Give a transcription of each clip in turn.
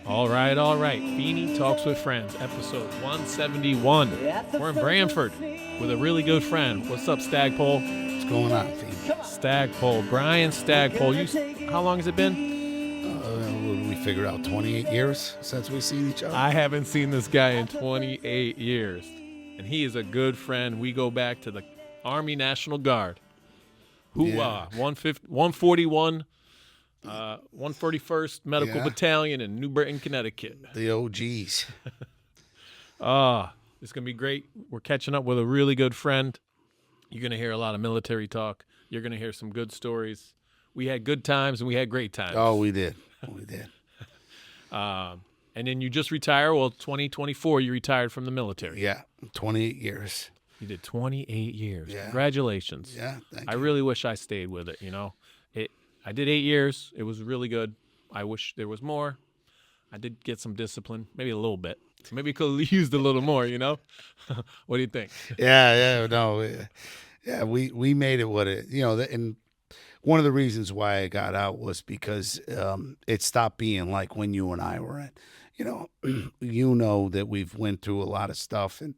All right. Feeney Talks with Friends, episode 171. We're in Brantford with a really good friend. What's up, Stackpole? What's going on, Feeney? Stackpole, Brian Stackpole. How long has it been? We figured out 28 years since we've seen each other. I haven't seen this guy in 28 years, and he is a good friend. We go back to the Army National Guard. Hoorah! 141. 141st Medical Battalion in New Britain, Connecticut. The OGs. It's going to be great. We're catching up with a really good friend. You're going to hear a lot of military talk. You're going to hear some good stories. We had good times and we had great times. Oh, we did. We did. And then you just retire. Well, 2024, you retired from the military. Yeah, 28 years. You did 28 years. Yeah. Congratulations. Yeah, thank you. I really wish I stayed with it, I did 8 years. It was really good. I wish there was more. I did get some discipline, maybe a little bit. So maybe could have used a little more, What do you think? Yeah, we made it what it, and one of the reasons why I got out was because it stopped being like when you and I were in. That we've went through a lot of stuff, and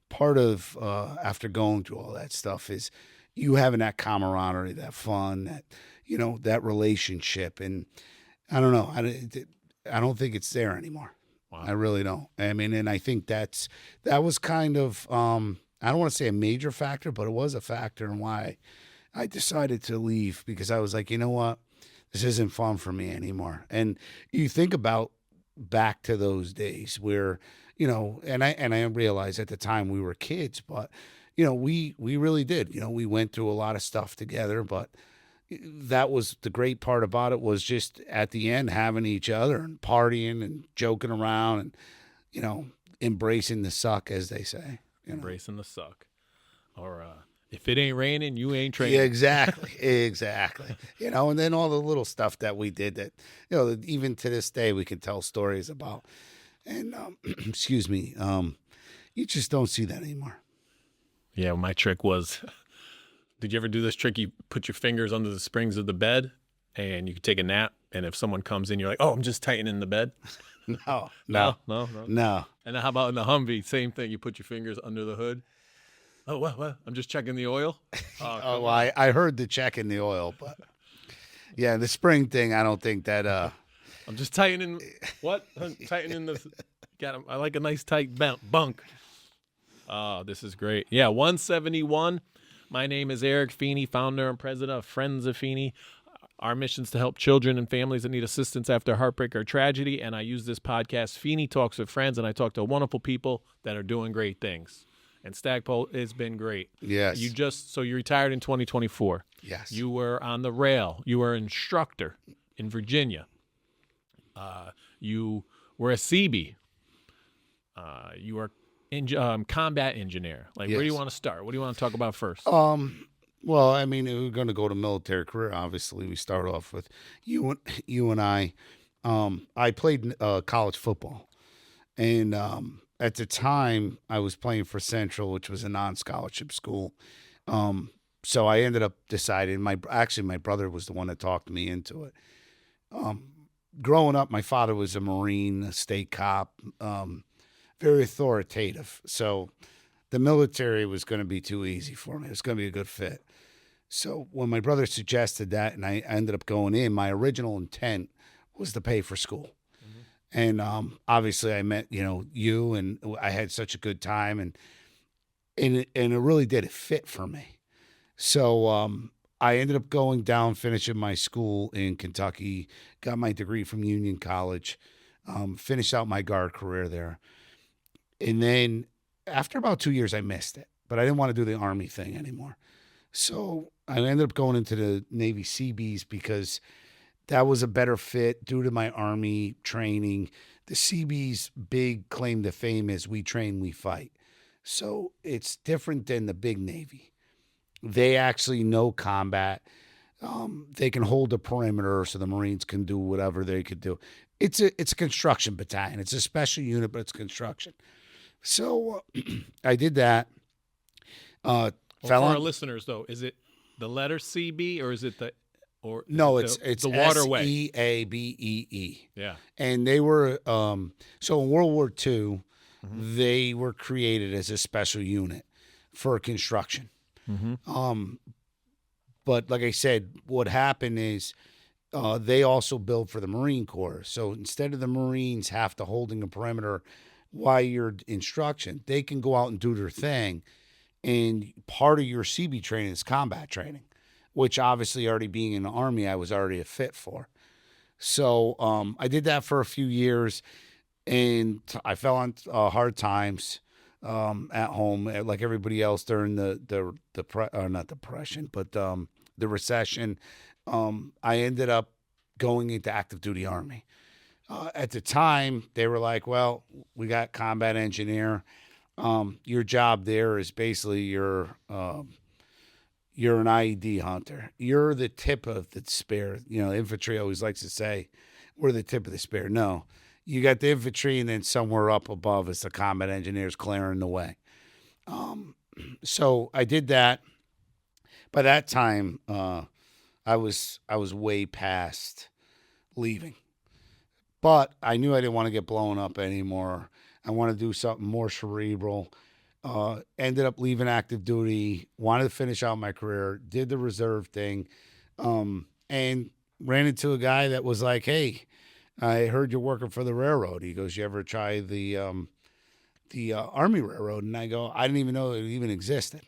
part of after going through all that stuff is you having that camaraderie, that fun, that relationship. And I don't know, I don't think it's there anymore. Wow. I really don't. I mean, and I think that was kind of, I don't want to say a major factor, but it was a factor in why I decided to leave, because I was like, you know what, this isn't fun for me anymore. And you think about back to those days where, and I realized at the time we were kids, but, we really did, we went through a lot of stuff together, but that was the great part about it, was just at the end having each other and partying and joking around and, embracing the suck, as they say. Embracing the suck. Or if it ain't raining, you ain't training. Yeah, exactly. And then all the little stuff that we did that, even to this day we can tell stories about. And, excuse me, you just don't see that anymore. Yeah, my trick was... Did you ever do this trick? You put your fingers under the springs of the bed and you can take a nap. And if someone comes in, you're like, oh, I'm just tightening the bed. No. And how about in the Humvee? Same thing. You put your fingers under the hood. Oh, what? I'm just checking the oil. I heard the check in the oil, but yeah, the spring thing, I don't think that. I'm just tightening. What? I'm tightening the. I like a nice tight bunk. Oh, this is great. Yeah, 171. My name is Eric Feeney, founder and president of Friends of Feeney. Our mission is to help children and families that need assistance after heartbreak or tragedy, and I use this podcast, Feeney Talks with Friends, and I talk to wonderful people that are doing great things. And Stackpole has been great. Yes. So you retired in 2024. Yes. You were on the rail. You were an instructor in Virginia. You were a Seabee. You were combat engineer. Like, yes. Where do you want to start? What do you want to talk about first? Well, I mean, we're going to go to military career. Obviously, we start off with you and I. I played college football, and at the time, I was playing for Central, which was a non-scholarship school. So I ended up deciding. My brother was the one that talked me into it. Growing up, my father was a Marine, a state cop. Very authoritative. So the military was going to be too easy for me. It was going to be a good fit. So when my brother suggested that and I ended up going in, my original intent was to pay for school. Mm-hmm. And obviously I met, you, and I had such a good time, and it really did. It fit for me. So I ended up going down, finishing my school in Kentucky, got my degree from Union College, finished out my guard career there. And then after about 2 years, I missed it, but I didn't want to do the Army thing anymore. So I ended up going into the Navy Seabees because that was a better fit due to my Army training. The Seabees' big claim to fame is we train, we fight. So it's different than the big Navy. They actually know combat. They can hold the perimeter so the Marines can do whatever they could do. It's a construction battalion. It's a special unit, but it's construction. So I did that. For our listeners, though, is it the letter CB or is it the or No, is it's the waterway. Seabee. Yeah. And they were so in World War II, Mm-hmm. they were created as a special unit for construction. Mm-hmm. But like I said, what happened is they also build for the Marine Corps. So instead of the Marines have to holding a perimeter while you're instruction, they can go out and do their thing. And part of your Seabee training is combat training, which obviously already being in the Army, I was already a fit for. So I did that for a few years, and I fell on hard times at home, like everybody else during not depression, but the recession. I ended up going into active duty Army. At the time, they were like, "Well, we got combat engineer. Your job there is basically you're an IED hunter. You're the tip of the spear. You know, infantry always likes to say, we're the tip of the spear. No, you got the infantry, and then somewhere up above is the combat engineers clearing the way. So I did that. By that time, I was way past leaving, but I knew I didn't want to get blown up anymore. I want to do something more cerebral. Ended up leaving active duty, wanted to finish out my career, did the reserve thing, and ran into a guy that was like, "Hey, I heard you're working for the railroad." He goes, "You ever try the Army Railroad?" And I go, "I didn't even know it even existed."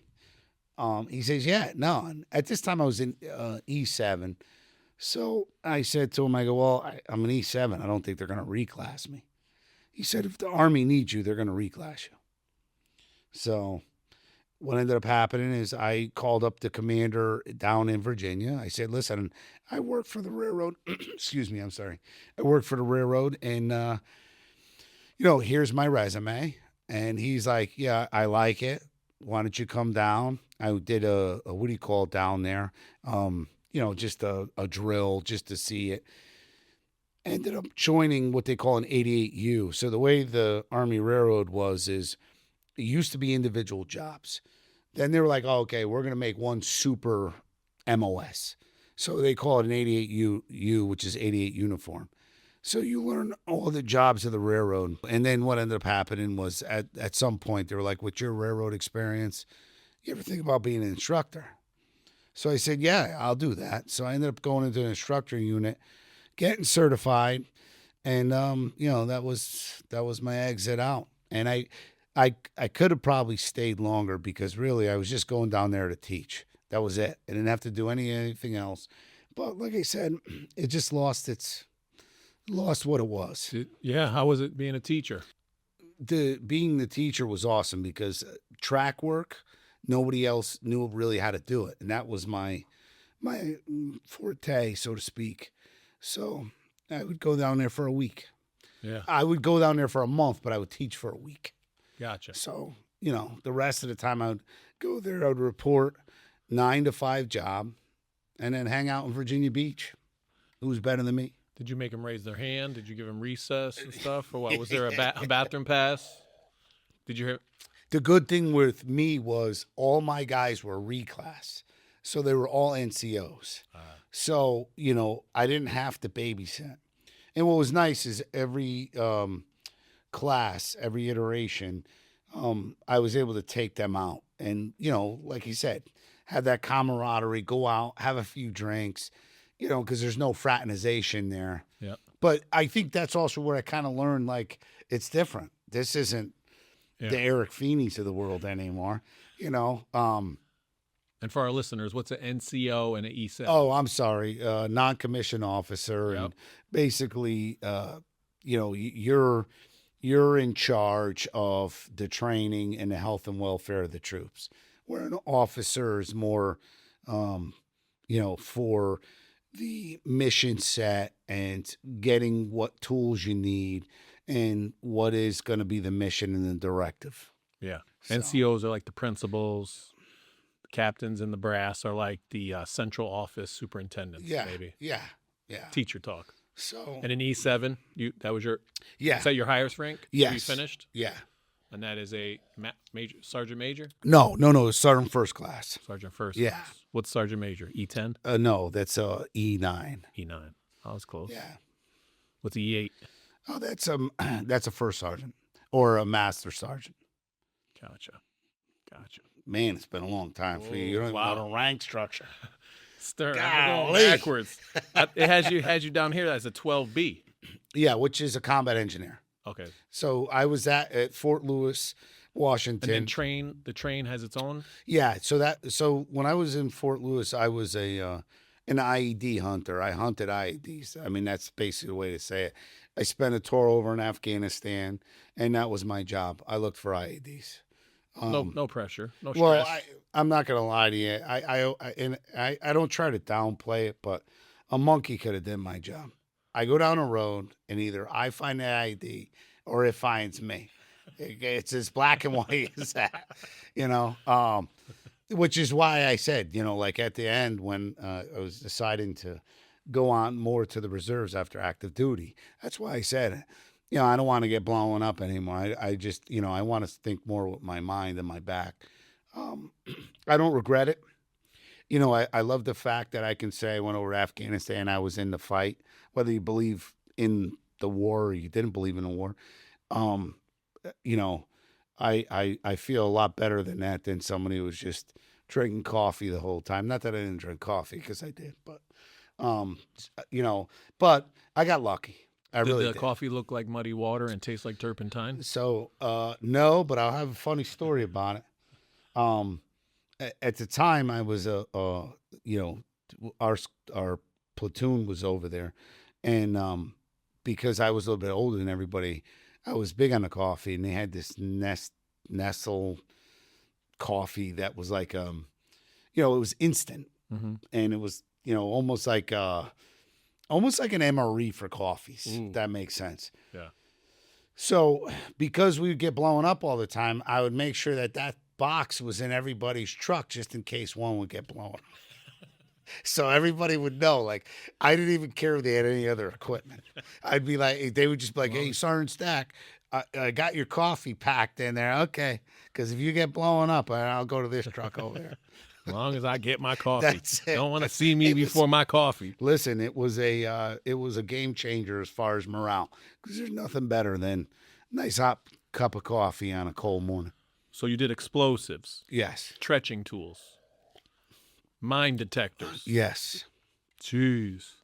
He says, "Yeah, no." And at this time, I was in E7. So I said to him, I go, "Well, I'm an E7. I don't think they're going to reclass me." He said, "If the Army needs you, they're going to reclass you." So what ended up happening is I called up the commander down in Virginia. I said, "Listen, I work for the railroad." Excuse me, I'm sorry. I work for the railroad, and, here's my resume. And he's like, "Yeah, I like it. Why don't you come down?" I did a what do you call it down there? Just a drill just to see it. Ended up joining what they call an 88U. So the way the Army Railroad is it used to be individual jobs. Then they were like, "Oh, okay, we're going to make one super MOS." So they call it an 88U, which is 88 uniform. So you learn all the jobs of the railroad. And then what ended up happening was at some point, they were like, "With your railroad experience, you ever think about being an instructor?" So I said, "Yeah, I'll do that." So I ended up going into an instructor unit, getting certified. And, that was my exit out. And I could have probably stayed longer because really I was just going down there to teach. That was it. I didn't have to do anything else. But like I said, it just lost what it was. Yeah. How was it being a teacher? Being the teacher was awesome because track work, nobody else knew really how to do it. And that was my forte, so to speak. So I would go down there for a week. Yeah. I would go down there for a month, but I would teach for a week. Gotcha. So, the rest of the time I would go there, I would report 9 to 5 job and then hang out in Virginia Beach. Who's better than me? Did you make them raise their hand? Did you give them recess and stuff? Or what? Was there a bathroom pass? Did you hear? The good thing with me was all my guys were reclass. So they were all NCOs. So, I didn't have to babysit. And what was nice is every class, every iteration, I was able to take them out. And, like you said, have that camaraderie, go out, have a few drinks, because there's no fraternization there. Yeah. But I think that's also where I kind of learned, like, it's different. This isn't the Eric Feeneys of the world anymore, And for our listeners, what's an NCO and an E7? Oh, I'm sorry. Non-commissioned officer. Yep. And basically, you're in charge of the training and the health and welfare of the troops. Where an officer is more, for the mission set and getting what tools you need and what is going to be the mission and the directive. Yeah. So. NCOs are like the principals. Captains in the brass are like the central office superintendents, maybe. Yeah. Teacher talk. So and an E7, that was your Is that your highest rank? Yes. You finished? Yeah. And that is a major, sergeant major? No, Sergeant first class. Sergeant first Yeah. class. What's sergeant major? E10? No, that's E9. E9. I was close. Yeah. What's E8? Oh, that's a first sergeant or a master sergeant. Gotcha. Man, it's been a long time for you. You don't even know the rank structure. Stir. I'm going backwards. It has you down here as a 12B. Yeah, which is a combat engineer. Okay. So I was at Fort Lewis, Washington. And then the train has its own? Yeah. So when I was in Fort Lewis, I was an IED hunter. I hunted IEDs. I mean, that's basically the way to say it. I spent a tour over in Afghanistan, and that was my job. I looked for IEDs. No pressure. No stress. Well, I'm not gonna lie to you. I don't try to downplay it, but a monkey could have done my job. I go down a road, and either I find the IED or it finds me. It's as black and white as that, which is why I said, like at the end when I was deciding to go on more to the reserves after active duty, that's why I said, I don't want to get blown up anymore. I just, I want to think more with my mind and my back. I don't regret it. I love the fact that I can say I went over to Afghanistan. I was in the fight, whether you believe in the war or you didn't believe in the war. I feel a lot better than somebody who was just drinking coffee the whole time. Not that I didn't drink coffee, because I did, but but I got lucky. Did the coffee look like muddy water and taste like turpentine? So no, but I'll have a funny story about it. At the time, I was our platoon was over there, and because I was a little bit older than everybody, I was big on the coffee, and they had this Nestle coffee that was like it was instant, and it was almost like an MRE for coffees. If that makes sense. Yeah. So because we would get blown up all the time, I would make sure that box was in everybody's truck just in case one would get blown. So everybody would know. Like, I didn't even care if they had any other equipment. I'd be like, they would just be like, "Hey, Sergeant Stack, I got your coffee packed in there." Okay, because if you get blown up, I'll go to this truck over there. As long as I get my coffee. That's it. Don't want to see me before my coffee. Listen, it was a game changer as far as morale, because there's nothing better than a nice hot cup of coffee on a cold morning. So you did explosives. Yes. Trenching tools. Mine detectors. Yes. Jeez.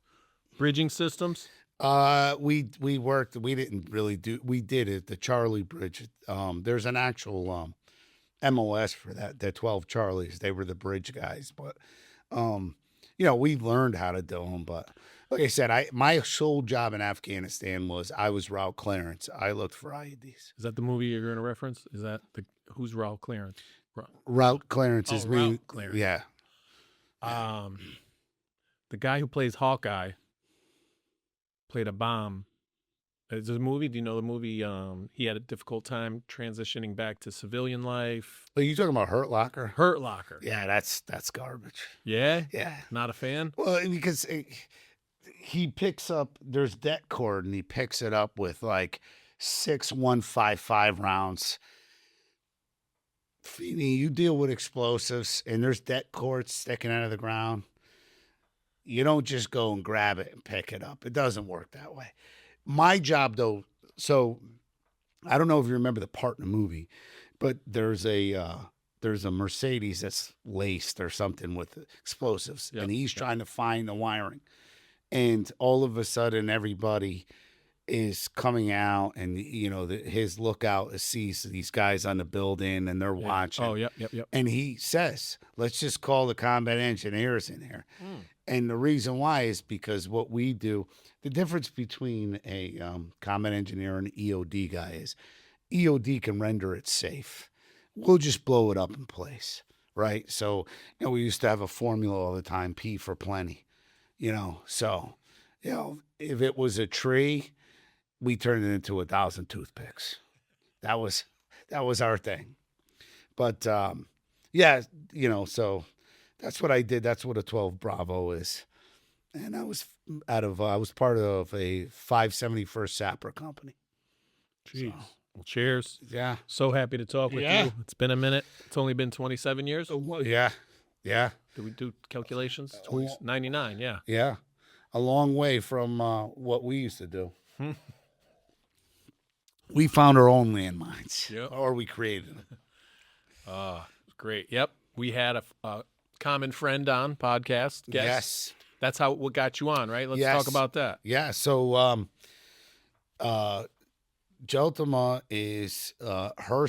Bridging systems? We worked. We didn't really do. We did it. The Charlie Bridge. There's an actual MOS for that. The 12 Charlies. They were the bridge guys. But we learned how to do them. But like I said, my sole job in Afghanistan was I was route clearance. I looked for IEDs. Is that the movie you're going to reference? Is that who's route clearance? Route clearance is me. Route clearance. Yeah. The guy who plays Hawkeye played a bomb. Is there a movie? Do you know the movie? He had a difficult time transitioning back to civilian life. Are you talking about Hurt Locker? Hurt Locker. Yeah, that's garbage. Yeah? Yeah. Not a fan? Well, because he picks up, there's det cord, and he picks it up with like 6 155 rounds. Feeney, you deal with explosives, and there's det cords sticking out of the ground. You don't just go and grab it and pick it up. It doesn't work that way. My job, though, so I don't know if you remember the part in the movie, but there's a Mercedes that's laced or something with explosives, and he's trying to find the wiring. And all of a sudden, everybody is coming out, and his lookout sees these guys on the building, and they're watching. Oh, yep. And he says, "Let's just call the combat engineers in here." And the reason why is because what we do, the difference between a combat engineer and an EOD guy is EOD can render it safe. We'll just blow it up in place, right? So we used to have a formula all the time, P for plenty, So if it was a tree, we turned it into 1,000 toothpicks. That was our thing. But so that's what I did. That's what a 12 Bravo is. And I was part of a 571st Sapper company. Jeez. Well, cheers. Yeah. So happy to talk with you. It's been a minute. It's only been 27 years. Well, yeah. Yeah. Did we do calculations? 99, yeah. Yeah. A long way from what we used to do. We found our own landmines. Yep. Or we created them. Great. Yep. We had a common friend on podcast. Guest. Yes. That's what got you on, right? Let's talk about that. Yeah. So Jeltema is her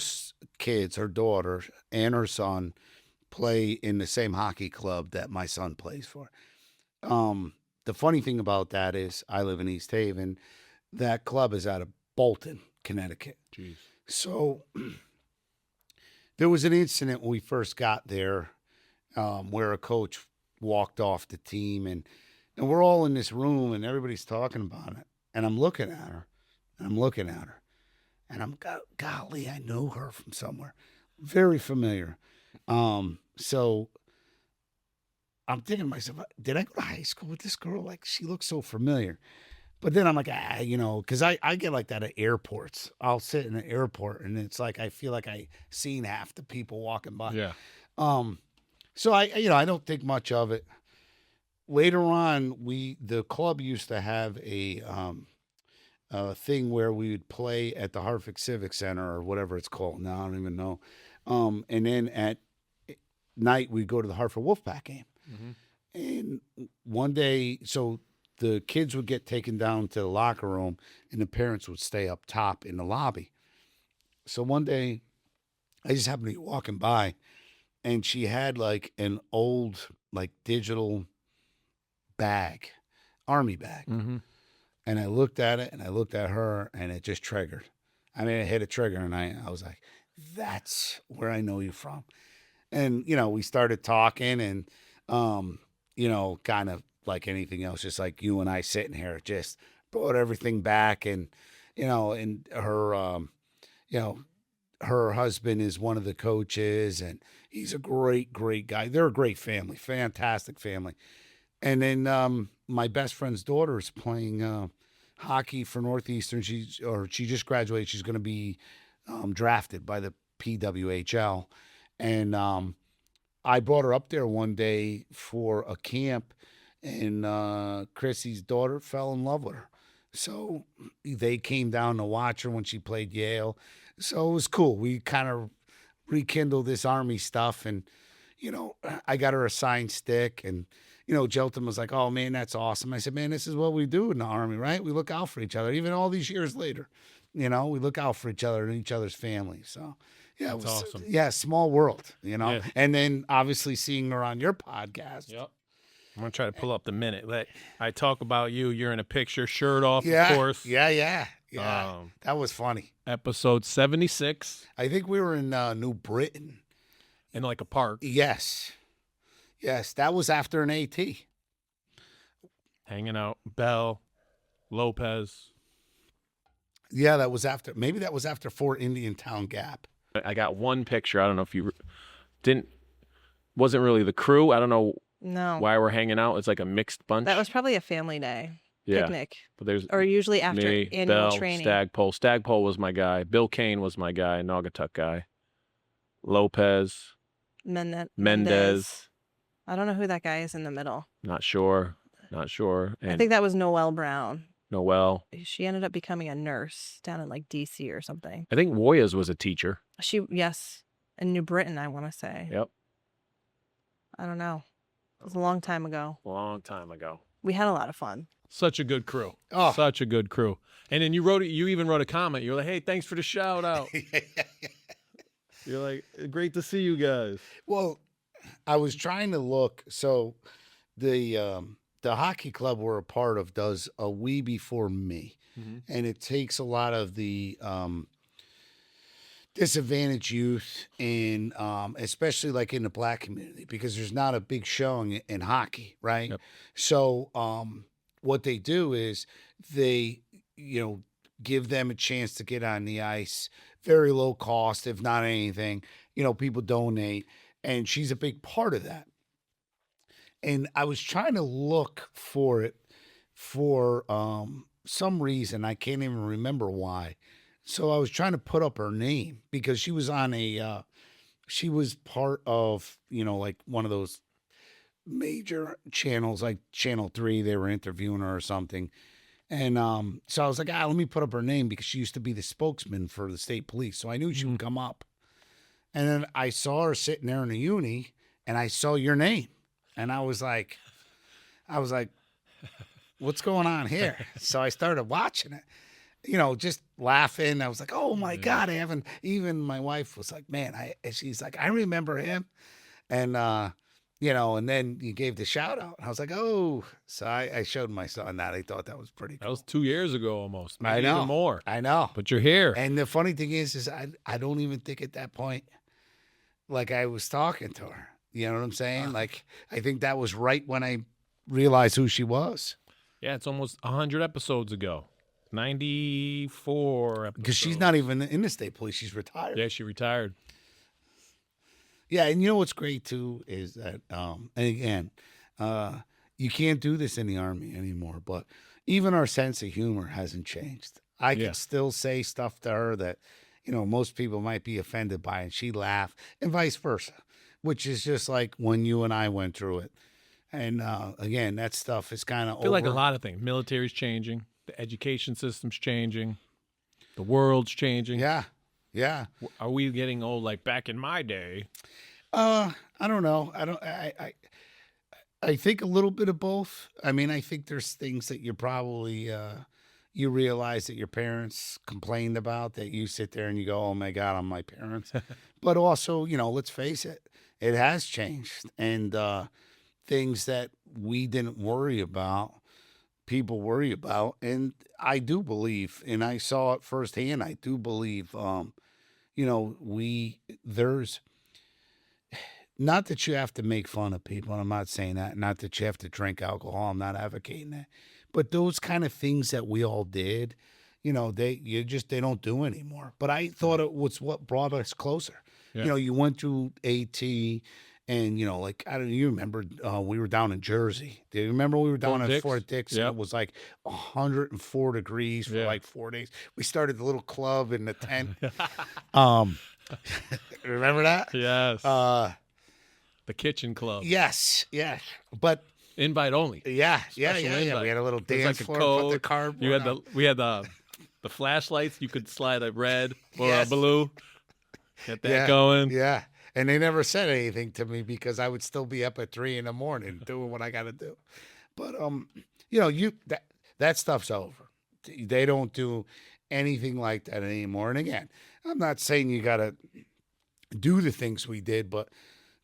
kids, her daughter, and her son play in the same hockey club that my son plays for. The funny thing about that is I live in East Haven. That club is out of Bolton, Connecticut. Jeez. So there was an incident when we first got there where a coach walked off the team, and we're all in this room and everybody's talking about it. And I'm looking at her, and I'm, golly, I know her from somewhere. Very familiar. So I'm thinking to myself, did I go to high school with this girl? Like, she looks so familiar. But then I'm like, because I get like that at airports. I'll sit in an airport and it's like I feel like I seen half the people walking by. Yeah. So I don't think much of it. Later on, the club used to have a thing where we would play at the Hartford Civic Center or whatever it's called now. I don't even know. And then at night we'd go to the Hartford Wolfpack game. Mm-hmm. And one day, so the kids would get taken down to the locker room and the parents would stay up top in the lobby. So one day I just happened to be walking by and she had like an old, like digital bag, army bag. Mm-hmm. And I looked at it and I looked at her and it just triggered. I mean, it hit a trigger and I was like, that's where I know you from. And, we started talking and, kind of like anything else, just like you and I sitting here, just brought everything back. And, and her, her husband is one of the coaches and he's a great, great guy. They're a great family, fantastic family. And then my best friend's daughter is playing hockey for Northeastern. She just graduated. She's going to be drafted by the PWHL. And I brought her up there one day for a camp, and Chrissy's daughter fell in love with her. So they came down to watch her when she played Yale. So it was cool. We kind of rekindled this Army stuff, and, I got her a signed stick, and, Jeltema was like, oh, man, that's awesome. I said, man, this is what we do in the Army, right? We look out for each other. Even all these years later, we look out for each other and each other's families. So, yeah, it was awesome. Yeah, small world, Yeah. And then obviously seeing her on your podcast. Yep. I'm going to try to pull up the minute. I talk about you. You're in a picture, shirt off, yeah, of course. Yeah. That was funny. Episode 76. I think we were in New Britain. In like a park. Yes, that was after an AT. Hanging out. Bell, Lopez. Yeah, that was after Fort Indian Town Gap. I got one picture. I don't know if you wasn't really the crew. I don't know why we're hanging out. It's like a mixed bunch. That was probably a family day. Picnic. But there's or usually after me, annual Bell, training. Stackpole was my guy. Bill Kane was my guy. Naugatuck guy. Lopez. Mendez. I don't know who that guy is in the middle. Not sure. And I think that was Noelle Brown. Noelle. She ended up becoming a nurse down in like DC or something. I think Woyas was a teacher. Yes. In New Britain, I want to say. Yep. I don't know. It was a long time ago. We had a lot of fun. Such a good crew. Oh. Such a good crew. And then you even wrote a comment. You're like, hey, thanks for the shout out. You're like, great to see you guys. Well, I was trying to look. So the hockey club we're a part of does a We Before Me. Mm-hmm. And it takes a lot of the disadvantaged youth, and especially like in the Black community, because there's not a big showing in hockey, right? Yep. So what they do is they, give them a chance to get on the ice, very low cost, if not anything. People donate, and she's a big part of that. And I was trying to look for it for some reason. I can't even remember why. So I was trying to put up her name because she was on she was part of, like one of those major channels, like Channel 3. They were interviewing her or something. And so I was like, let me put up her name because she used to be the spokesman for the state police. So I knew she would come up. And then I saw her sitting there in the uni, and I saw your name. And I was like, what's going on here? So I started watching it, just laughing. I was like, oh my God, I haven't, even my wife was like, man, she's like, I remember him. And, and then you gave the shout out. I was like, oh, so I showed my son that. I thought that was pretty cool. That was 2 years ago almost. Maybe I know. even more. I know. But you're here. And the funny thing is I don't even think at that point, like I was talking to her. You know what I'm saying? Like, I think that was right when I realized who she was. Yeah, it's almost 100 episodes ago. 94 episodes. Because she's not even in the state police. She's retired. Yeah, she retired. Yeah, and you know what's great, too, is that, and again, you can't do this in the Army anymore, but even our sense of humor hasn't changed. I can still say stuff to her that, most people might be offended by, and she laugh, and vice versa, which is just like when you and I went through it. And again, that stuff is kind of over. I feel like a lot of things. Military's changing. The education system's changing. The world's changing. Yeah, yeah. Are we getting old like back in my day? I don't know. I think a little bit of both. I mean, I think there's things that you're probably you realize that your parents complained about that you sit there and you go, oh my God, I'm my parents. But also, let's face it, it has changed. And things that we didn't worry about, people worry about. And I do believe, and I saw it firsthand, I do believe, there's, not that you have to make fun of people, and I'm not saying that, not that you have to drink alcohol, I'm not advocating that. But those kind of things that we all did, they don't do anymore. But I thought it was what brought us closer. Yeah. You went through AT, and you remember we were down in Jersey. Do you remember we were down at Fort Dix? Yep. And it was like 104 degrees for like 4 days. We started the little club in the tent. Remember that? Yes. The kitchen club. Yes. But invite only. Yeah. Invite. We had a little dance like a floor. code. Put the cardboard. We had the flashlights. You could slide a red or Yes. a blue. Get that going. Yeah. And they never said anything to me because I would still be up at 3 a.m. doing what I got to do. But that stuff's over. They don't do anything like that anymore. And again, I'm not saying you got to do the things we did, but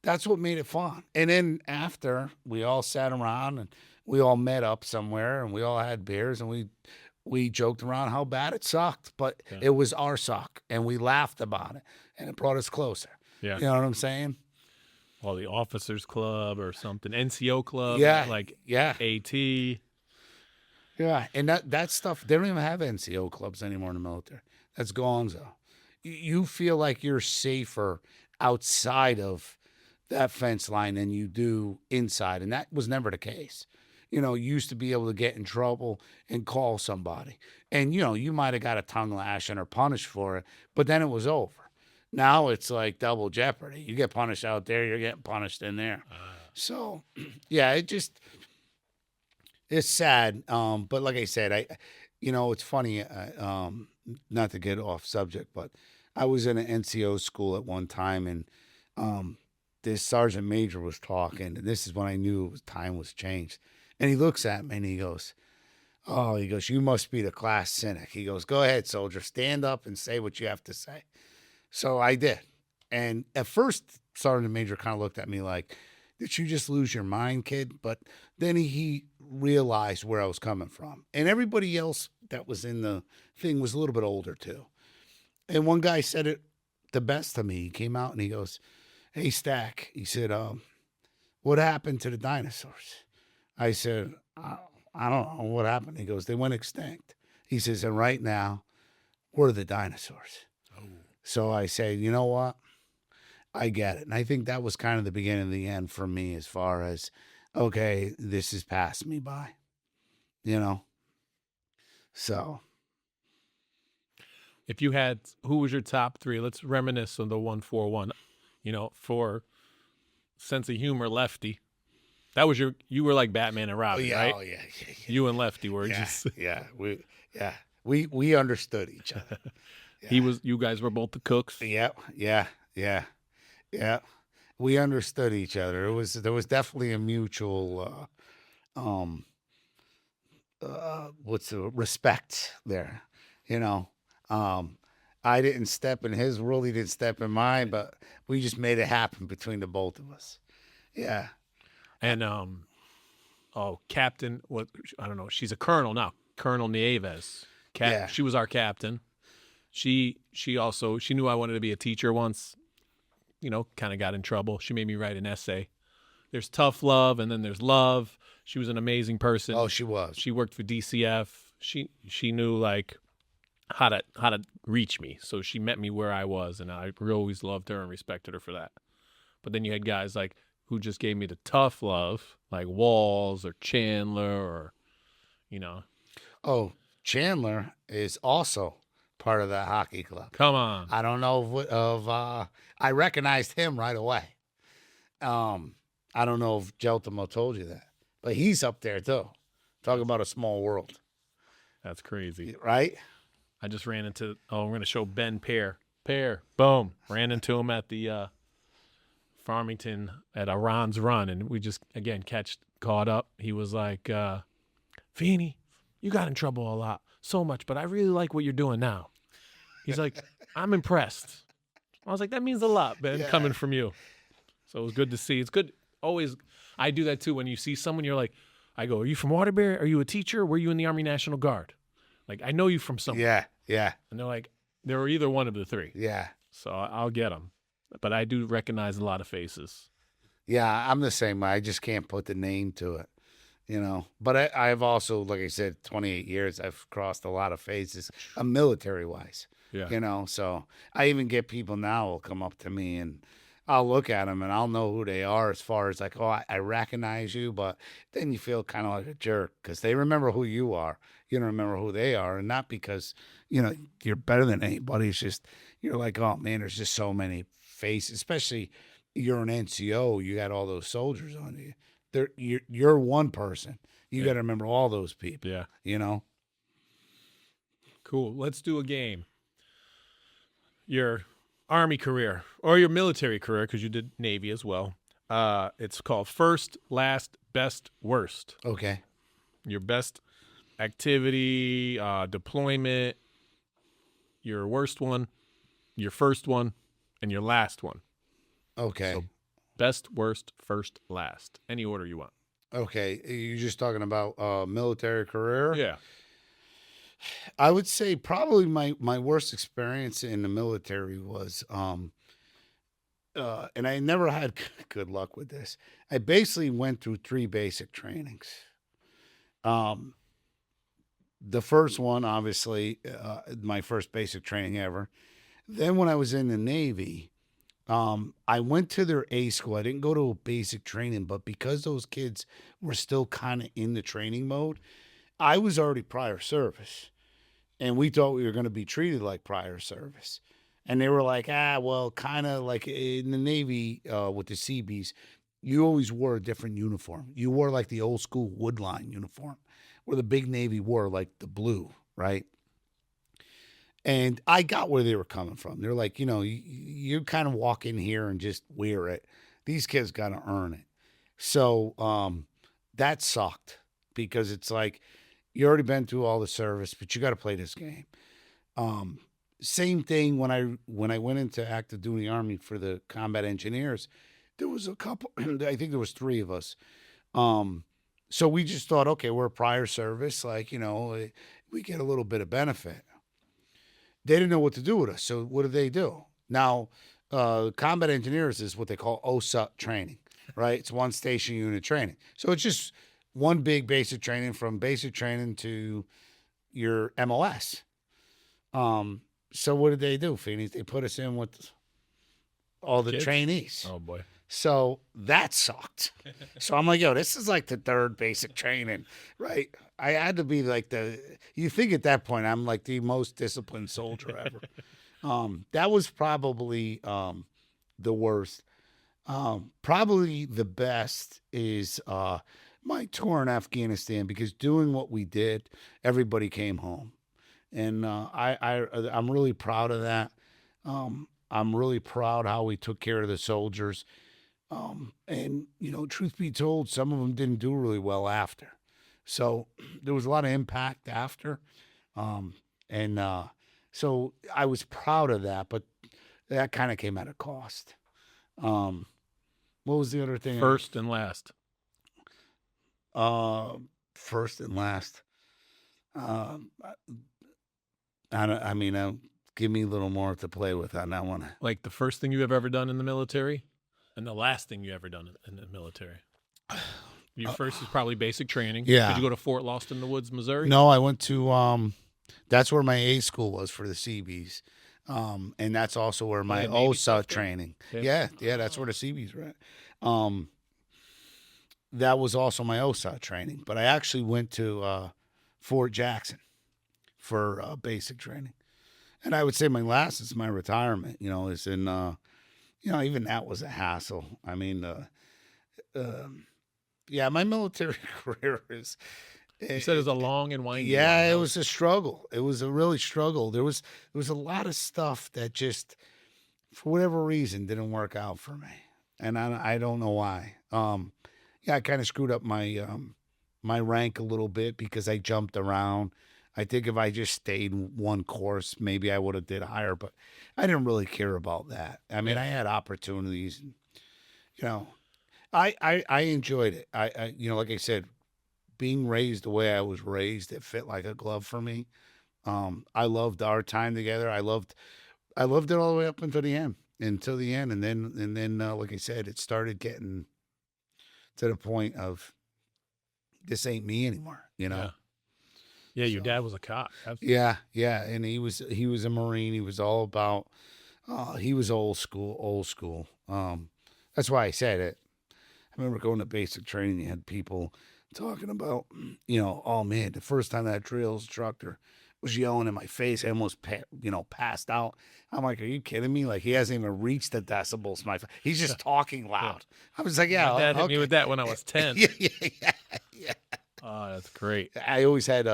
that's what made it fun. And then after, we all sat around and we all met up somewhere and we all had beers and we joked around how bad it sucked, but it was our suck and we laughed about it and it brought us closer. Yeah. You know what I'm saying? Or the officers club or something. NCO club. Yeah. Like Yeah. AT. Yeah. And that stuff, they don't even have NCO clubs anymore in the military. That's gonzo. You feel like you're safer outside of that fence line than you do inside. And that was never the case. You used to be able to get in trouble and call somebody. And, you might have got a tongue lashing or punished for it, but then it was over. Now it's like double jeopardy. You get punished out there, you're getting punished in there. So, yeah, it's sad. But like I said, it's funny, not to get off subject, but I was in an NCO school at one time, and this sergeant major was talking, and this is when I knew time was changed. And he looks at me and he goes, you must be the class Cynic. He goes, go ahead, soldier, stand up and say what you have to say. So I did. And at first, Sergeant Major kind of looked at me like, did you just lose your mind, kid? But then he realized where I was coming from. And everybody else that was in the thing was a little bit older too. And one guy said it the best to me. He came out and he goes, hey, Stack. He said, what happened to the dinosaurs? I said, I don't know what happened. He goes, they went extinct. He says, and right now, we're the dinosaurs. So I say, you know what? I get it. And I think that was kind of the beginning of the end for me as far as, okay, this has passed me by, So. If you had, who was your top three? Let's reminisce on the 141. For sense of humor, Lefty. That was you were like Batman and Robin, right? Oh yeah. You and Lefty were Yeah, just. we understood each other. Yeah. You guys were both the cooks. Yeah. We understood each other. There was definitely a mutual what's the respect there, I didn't step in his world, he didn't step in mine, but we just made it happen between the both of us. Yeah. And Captain, what I don't know, she's a colonel now, Colonel Nieves. Yeah. She was our captain. She knew I wanted to be a teacher once. Kind of got in trouble. She made me write an essay. There's tough love, and then there's love. She was an amazing person. Oh, she was. She worked for DCF. She knew like how to reach me. So she met me where I was, and I always loved her and respected her for that. But then you had guys like who just gave me the tough love, like Walls or Chandler, or. Oh, Chandler is also part of that hockey club. Come on. I don't know I recognized him right away. I don't know if Jeltema told you that, but he's up there too. Talking about a small world. That's crazy. Right? I just ran into, I'm going to show Ben Pare. Boom. Ran into him at the Farmington at a Ron's Run, and we just, again, caught up. He was like, Feeney, you got in trouble a lot, so much, but I really like what you're doing now. He's like, I'm impressed. I was like, that means a lot, Ben, coming from you. So it was good to see. It's good. Always, I do that too. When you see someone, you're like, I go, are you from Waterbury? Are you a teacher? Were you in the Army National Guard? Like, I know you from somewhere. Yeah. And they're like, they were either one of the three. Yeah. So I'll get them. But I do recognize a lot of faces. Yeah, I'm the same way. I just can't put the name to it, But I've also, like I said, 28 years, I've crossed a lot of faces, military-wise. Yeah. So I even get people now will come up to me and I'll look at them and I'll know who they are as far as like, oh, I recognize you, but then you feel kind of like a jerk because they remember who you are. You don't remember who they are, and not because, you're better than anybody. It's just, you're like, oh, man, there's just so many faces, especially you're an NCO. You got all those soldiers on you. You're one person. You got to remember all those people. Yeah. Cool. Let's do a game. Your Army career or your military career, because you did Navy as well. It's called First, Last, Best, Worst. Okay. Your best activity, deployment, your worst one, your first one, and your last one. Okay. So best, worst, first, last. Any order you want. Okay. You're just talking about military career? Yeah. I would say probably my worst experience in the military was, and I never had good luck with this. I basically went through 3 basic trainings. The first one, obviously, my first basic training ever. Then when I was in the Navy, I went to their A school. I didn't go to a basic training, but because those kids were still kind of in the training mode, I was already prior service, and we thought we were going to be treated like prior service. And they were like, well, kind of like in the Navy with the Seabees, you always wore a different uniform. You wore like the old school Woodline uniform, where the big Navy wore like the blue, right? And I got where they were coming from. They're like, you kind of walk in here and just wear it. These kids got to earn it. So that sucked because it's like, you already been through all the service, but you got to play this game. Same thing when I went into active duty Army for the combat engineers, there was a couple, I think there was 3 of us. So we just thought, okay, we're prior service. Like, we get a little bit of benefit. They didn't know what to do with us. So what do? Now, combat engineers is what they call OSUT training, right? It's one station unit training. So it's just one big basic training from basic training to your MOS. So what did they do, Feeney? They put us in with all the trainees. Oh, boy. So that sucked. So I'm like, yo, this is like the third basic training, right? I had to be like you think at that point I'm like the most disciplined soldier ever. That was probably the worst. Probably the best is my tour in Afghanistan, because doing what we did, everybody came home. And I'm really proud of that. I'm really proud how we took care of the soldiers. And, truth be told, some of them didn't do really well after. So there was a lot of impact after. So I was proud of that, but that kind of came at a cost. What was the other thing? First and last. First and last. Give me a little more to play with on that one. Like the first thing you have ever done in the military and the last thing you ever done in the military. Your first is probably basic training. Yeah. Did you go to Fort Lost in the Woods, Missouri? No, I went to, that's where my A school was for the Seabees. And that's also where my Navy OSA stuff there? training. Yeah. Yeah, that's where the Seabees were at. That was also my OSA training. But I actually went to Fort Jackson for basic training. And I would say my last is my retirement, is in, even that was a hassle. I mean, my military career is. You said it was a long and windy. Yeah, one. it was a struggle. It was a really struggle. There was a lot of stuff that just, for whatever reason, didn't work out for me, and I don't know why. I kind of screwed up my my rank a little bit because I jumped around. I think if I just stayed in one course, maybe I would have did higher, but I didn't really care about that. I mean, I had opportunities, and, I enjoyed it. I like I said, being raised the way I was raised, it fit like a glove for me. I loved our time together. I loved it all the way up until the end, and then, like I said, it started getting to the point of this ain't me anymore. Yeah, your dad was a cop. Yeah, and he was a Marine. He was all about. He was old school. That's why I said it. I remember going to basic training. You had people talking about, oh man, the first time that drill instructor was yelling in my face, I almost passed out. I'm like, are you kidding me? Like, he hasn't even reached the decibels. He's just talking loud. I was like, yeah. My dad hit okay. me with that when I was 10. yeah. Oh, that's great. I always had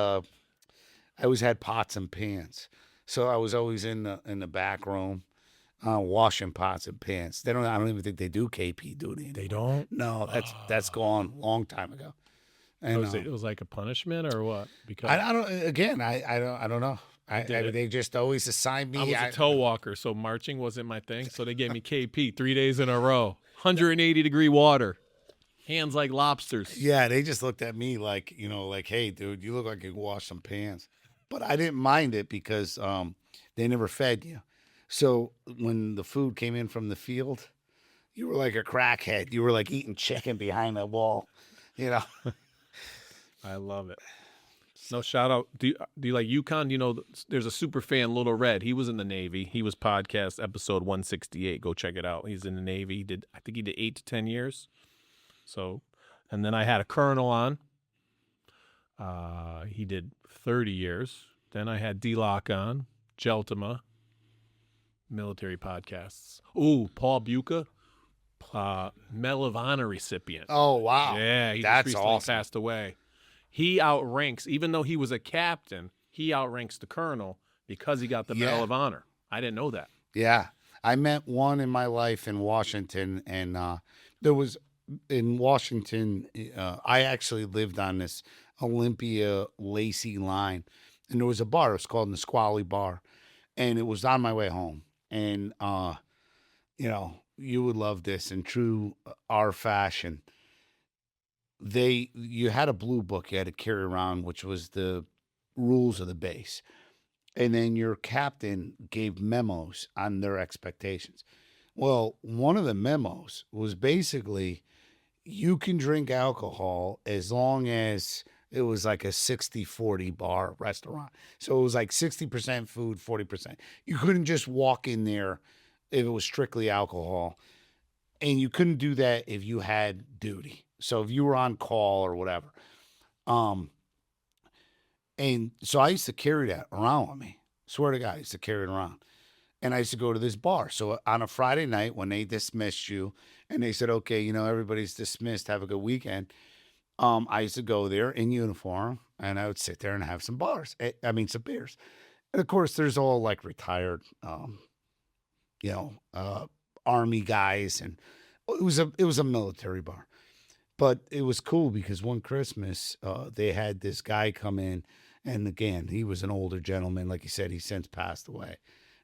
pots and pans, so I was always in the back room, washing pots and pans. I don't even think they do KP duty anymore. They don't? No, that's gone a long time ago. And it was like a punishment or what? Because I don't. Again, I don't know. They just always assigned me. I was a toe walker, so marching wasn't my thing. So they gave me KP 3 days in a row, 180-degree water, hands like lobsters. Yeah, they just looked at me like, hey, dude, you look like you can wash some pans. But I didn't mind it because they never fed you. So when the food came in from the field, you were like a crackhead. You were like eating chicken behind the wall, I love it. No, shout out. Do you like UConn? There's a super fan, Little Red. He was in the Navy. He was podcast episode 168. Go check it out. He's in the Navy. I think he did 8 to 10 years. So, and then I had a colonel on. He did 30 years. Then I had D-Lock on, Jeltema, military podcasts. Ooh, Paul Buca, Medal of Honor recipient. Oh, wow. Yeah, he That's just recently awesome. passed away. He outranks, even though he was a captain, he outranks the colonel because he got the Medal of Honor. I didn't know that. Yeah. I met one in my life in Washington, and there was in Washington, I actually lived on this Olympia Lacey line, and there was a bar. It was called Nisqually Bar, and it was on my way home. And, you would love this in true our fashion. You had a blue book you had to carry around, which was the rules of the base. And then your captain gave memos on their expectations. Well, one of the memos was basically you can drink alcohol as long as it was like a 60-40 bar restaurant. So it was like 60% food, 40%. You couldn't just walk in there if it was strictly alcohol. and you couldn't do that if you had duty. So if you were on call or whatever. And so I used to carry that around with me. Swear to God, I used to carry it around. And I used to go to this bar. So on a Friday night when they dismissed you and they said, okay, you know, everybody's dismissed, have a good weekend. I used to go there in uniform and I would sit there and have some some beers. And of course, there's all like retired, Army guys. And it was a military bar. But it was cool because one Christmas, they had this guy come in. And again, he was an older gentleman. Like you said, he's since passed away.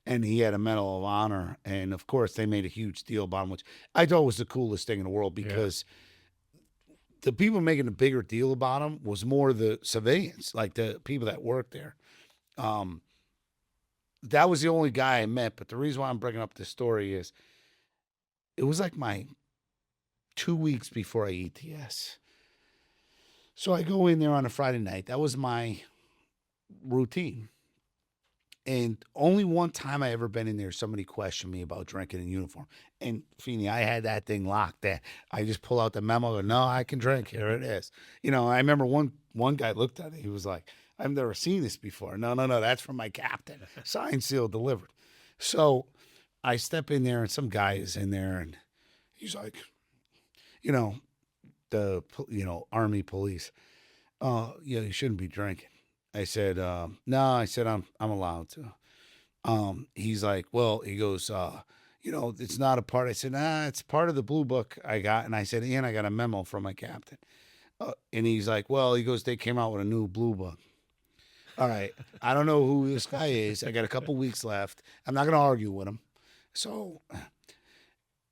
And he had a Medal of Honor. And of course, they made a huge deal about him, which I thought was the coolest thing in the world because the people making a bigger deal about him was more the civilians, like the people that worked there. That was the only guy I met. But the reason why I'm bringing up this story is it was like my 2 weeks before I ETS. So I go in there on a Friday night. That was my routine. And only one time I ever been in there, somebody questioned me about drinking in uniform. And Feeney, I had that thing locked. That I just pull out the memo and no, I can drink. Here it is. You know, I remember one guy looked at it. He was like, I've never seen this before. No, that's from my captain. Signed, sealed, delivered. So I step in there and some guy is in there and he's like, Army police. You shouldn't be drinking. I said, no, I said, I'm allowed to. He's like, well, he goes, it's not a part. I said, nah, it's part of the blue book I got. And I said, and I got a memo from my captain. And he's like, well, he goes, they came out with a new blue book. All right. I don't know who this guy is. I got a couple weeks left. I'm not going to argue with him. So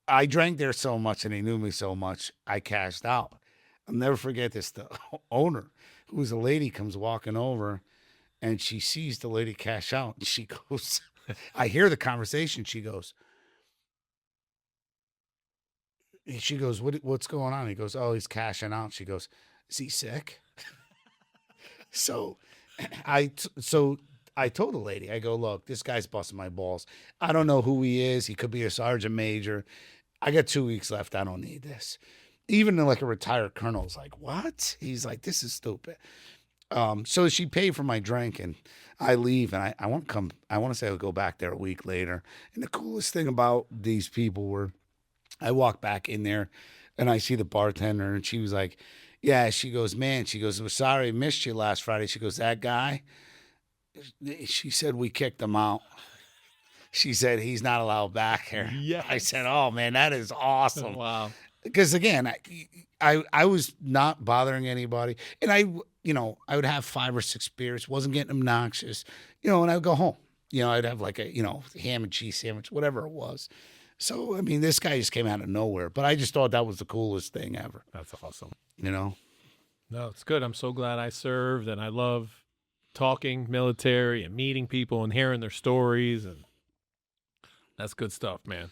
I drank there so much and he knew me so much, I cashed out. I'll never forget this. The owner, who was a lady, comes walking over and she sees the lady cash out. And she goes, I hear the conversation. She goes, what's going on? He goes, oh, he's cashing out. She goes, is he sick? So I told the lady, I go, look, this guy's busting my balls. I don't know who he is. He could be a sergeant major. I got 2 weeks left. I don't need this. Even like a retired colonel's like, what? He's like, this is stupid. So she paid for my drink and I leave and I want to say I'll go back there a week later. And the coolest thing about these people were I walk back in there and I see the bartender and she was like, yeah, she goes, man, she goes, we're sorry I missed you last Friday. She goes, that guy, she said, we kicked him out. She said, he's not allowed back here. Yes. I said, oh man, that is awesome. Wow. Because again, I was not bothering anybody, and I would have 5 or 6 beers, wasn't getting obnoxious, and I would go home. I'd have like a ham and cheese sandwich, whatever it was. So I mean, this guy just came out of nowhere, but I just thought that was the coolest thing ever. That's awesome. No, it's good. I'm so glad I served, and I love talking military and meeting people and hearing their stories, and that's good stuff, man.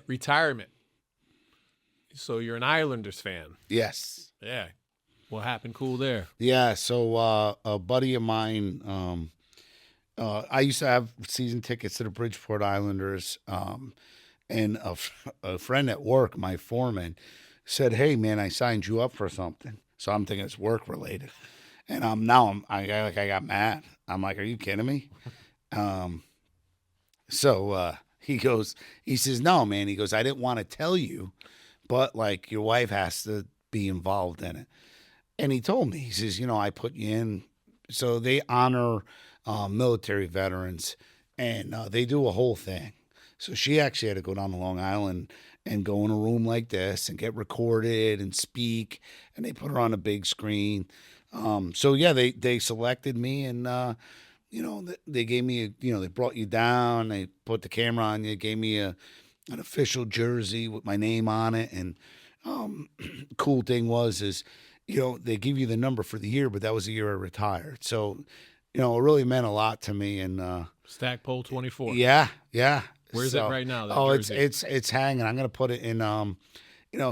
Retirement. So you're an Islanders fan. Yes. Yeah. What happened cool there? Yeah. So a buddy of mine, I used to have season tickets to the Bridgeport Islanders, and a friend at work, my foreman, said, hey, man, I signed you up for something. So I'm thinking it's work related. And I got mad. I'm like, are you kidding me? He says, no, man. He goes, I didn't want to tell you, but like your wife has to be involved in it. And he told me, he says, I put you in. So they honor military veterans and they do a whole thing. So she actually had to go down to Long Island and go in a room like this and get recorded and speak. And they put her on a big screen. They selected me and, they gave me they brought you down, they put the camera on you, gave me an official jersey with my name on it. And cool thing is they give you the number for the year, but that was the year I retired. So, it really meant a lot to me. And Stackpole 24. Yeah. Where's it right now? It's hanging. I'm gonna put it in.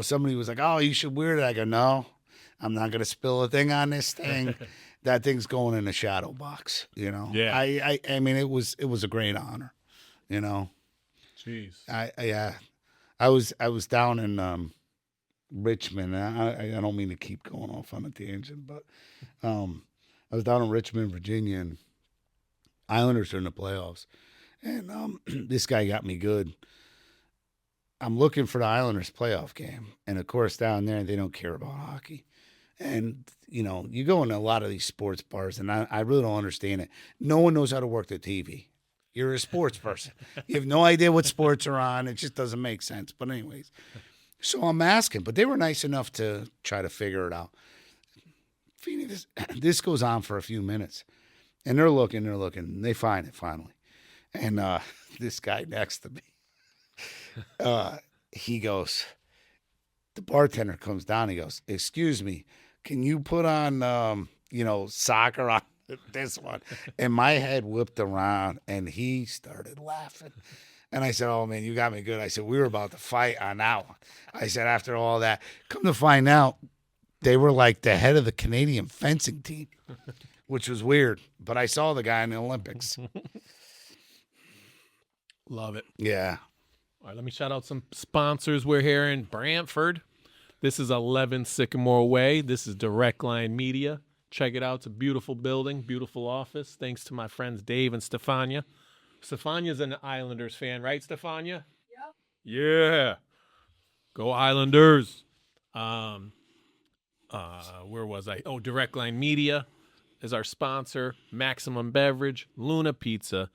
Somebody was like, "Oh, you should wear it." I go, "No, I'm not gonna spill a thing on this thing." That thing's going in a shadow box. Yeah. I mean, it was a great honor. Jeez. Yeah. I was down in Richmond. I don't mean to keep going off on a tangent, but I was down in Richmond, Virginia, and Islanders are in the playoffs, and this guy got me good. I'm looking for the Islanders playoff game, and of course down there they don't care about hockey. And you go into a lot of these sports bars, and I really don't understand it. No one knows how to work the TV. You're a sports person. You have no idea what sports are on. It just doesn't make sense. But anyways, so I'm asking, but they were nice enough to try to figure it out. Feeney, this goes on for a few minutes, and they're looking, and they find it finally. And this guy next to me, he goes, the bartender comes down. He goes, "Excuse me, can you put on, soccer on this one?" And my head whipped around, and he started laughing. And I said, "Oh, man, you got me good." I said, "We were about to fight on that one." I said, after all that, come to find out, they were like the head of the Canadian fencing team, which was weird. But I saw the guy in the Olympics. Love it. Yeah. All right, let me shout out some sponsors. We're here in Brantford. This is 11 Sycamore Way. This is Direct Line Media. Check it out. It's a beautiful building, beautiful office. Thanks to my friends Dave and Stefania. Stefania's an Islanders fan, right, Stefania? Yep. Yeah. Go Islanders. Where was I? Oh, Direct Line Media is our sponsor. Maximum Beverage, Luna Pizza,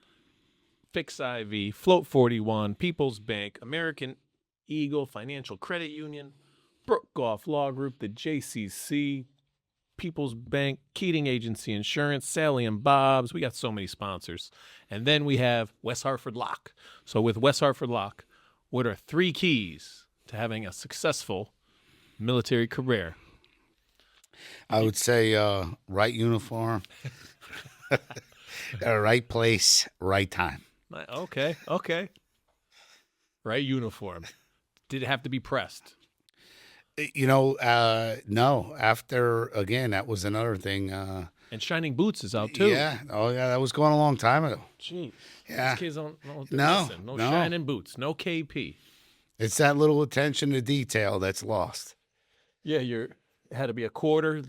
Fix IV, Float 41, People's Bank, American Eagle Financial Credit Union, Brook Golf Law Group, the JCC, People's Bank, Keating Agency Insurance, Sally and Bob's. We got so many sponsors. And then we have West Hartford Lock. So with West Hartford Lock, what are 3 keys to having a successful military career? I would say right uniform, right place, right time. Okay. Right uniform. Did it have to be pressed? No. After, again, that was another thing. And Shining Boots is out too. Yeah. Oh, yeah. That was going a long time ago. Gee. Yeah. These kids don't know what No, listen. No no. Shining Boots. No KP. It's that little attention to detail that's lost. Yeah, it had to be a quarter.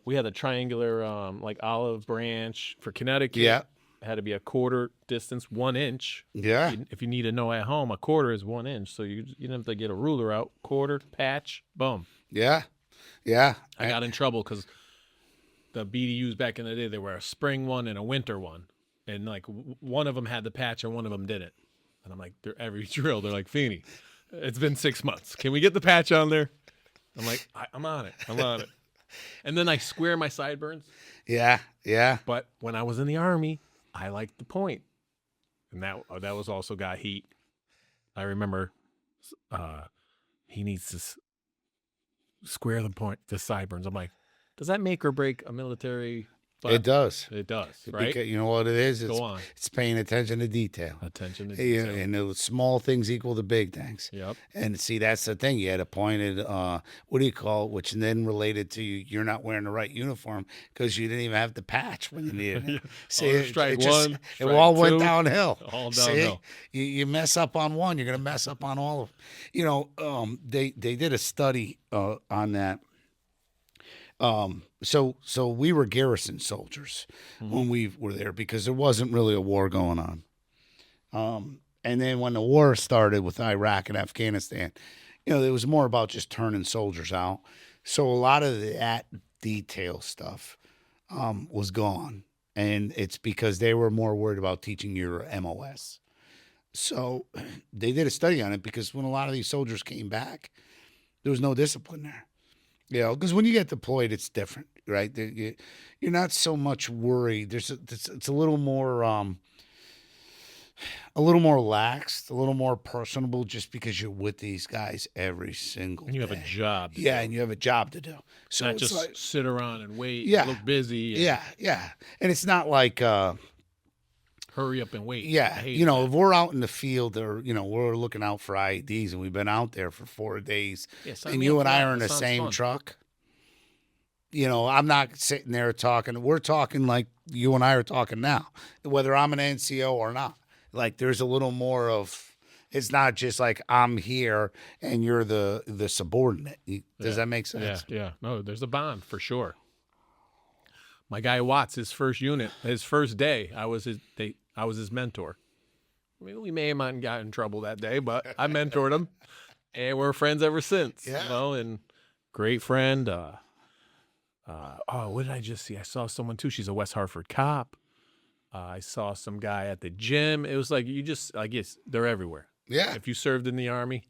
We had a triangular like olive branch for Connecticut. Yeah. It had to be a quarter distance, 1 inch. Yeah. If you need to know at home, a quarter is 1 inch. So you didn't have to get a ruler out. Quarter, patch, boom. Yeah. Yeah. I got in trouble because the BDUs back in the day, they were a spring one and a winter one. And like one of them had the patch and one of them didn't. And I'm like, every drill, they're like, "Feeney, it's been 6 months. Can we get the patch on there?" I'm like, I'm on it. And then I square my sideburns. Yeah. Yeah. But when I was in the Army, I liked the point. And that was also got heat. I remember he needs to square the point, the sideburns. I'm like, does that make or break a military? It does. It does, right? Because you know what it is? Go on. It's paying attention to detail. Attention to detail. And the small things equal the big things. Yep. And see, that's the thing. You had a pointed, what do you call it, which then related to you're not wearing the right uniform because you didn't even have the patch when you needed it. See, strike it one, it all went two, downhill. All downhill. See, you mess up on one, you're going to mess up on all of them. They did a study on that. So we were garrison soldiers when we were there because there wasn't really a war going on. And then when the war started with Iraq and Afghanistan, it was more about just turning soldiers out. So a lot of that detail stuff was gone. And it's because they were more worried about teaching your MOS. So they did a study on it because when a lot of these soldiers came back, there was no discipline there. Because when you get deployed, it's different, right? You're not so much worried. It's a little more laxed, a little more personable, just because you're with these guys every single And you have day. a job. And you have a job to do. So Not it's just sit around and wait. Yeah. Look busy. And yeah, and it's not like hurry up and wait. yeah, I hate if that. we're out in the field or we're looking out for IEDs and we've been out there for 4 days, Yeah, sign and me you up and for I that. are in That the sounds same fun. truck. I'm not sitting there talking. We're talking like you and I are talking now, whether I'm an NCO or not. Like there's a little more of, It's not just like I'm here and you're the subordinate. Does that make sense? Yeah. No, there's a bond for sure. My guy Watts, his first unit, his first day, I was his mentor. I mean, we may have not got in trouble that day, but I mentored him, and we're friends ever since. Yeah. You know, and great friend. What did I just see? I saw someone too. She's a West Hartford cop. I saw some guy at the gym. It was like yes, they're everywhere. Yeah. If you served in the Army,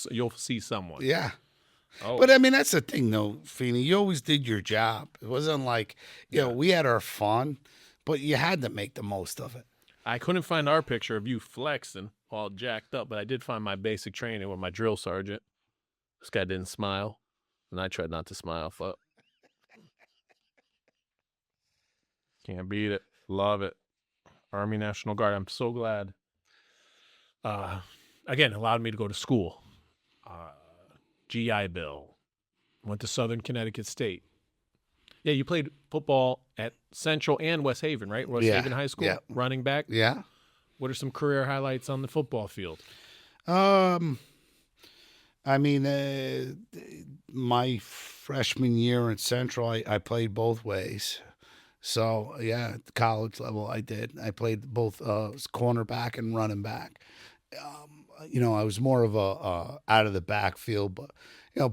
you'll see someone. Yeah. Oh. But I mean, that's the thing, though, Feeney. You always did your job. It wasn't like, we had our fun, but you had to make the most of it. I couldn't find our picture of you flexing all jacked up, but I did find my basic training with my drill sergeant. This guy didn't smile, and I tried not to smile. But can't beat it. Love it. Army National Guard. I'm so glad. Again, allowed me to go to school. GI Bill. Went to Southern Connecticut State. Yeah, you played football at Central and West Haven, right? West Haven High School, running back. Yeah. What are some career highlights on the football field? I mean, my freshman year at Central, I played both ways. So, yeah, at the college level, I did. I played both cornerback and running back. I was more of a out of the backfield, but,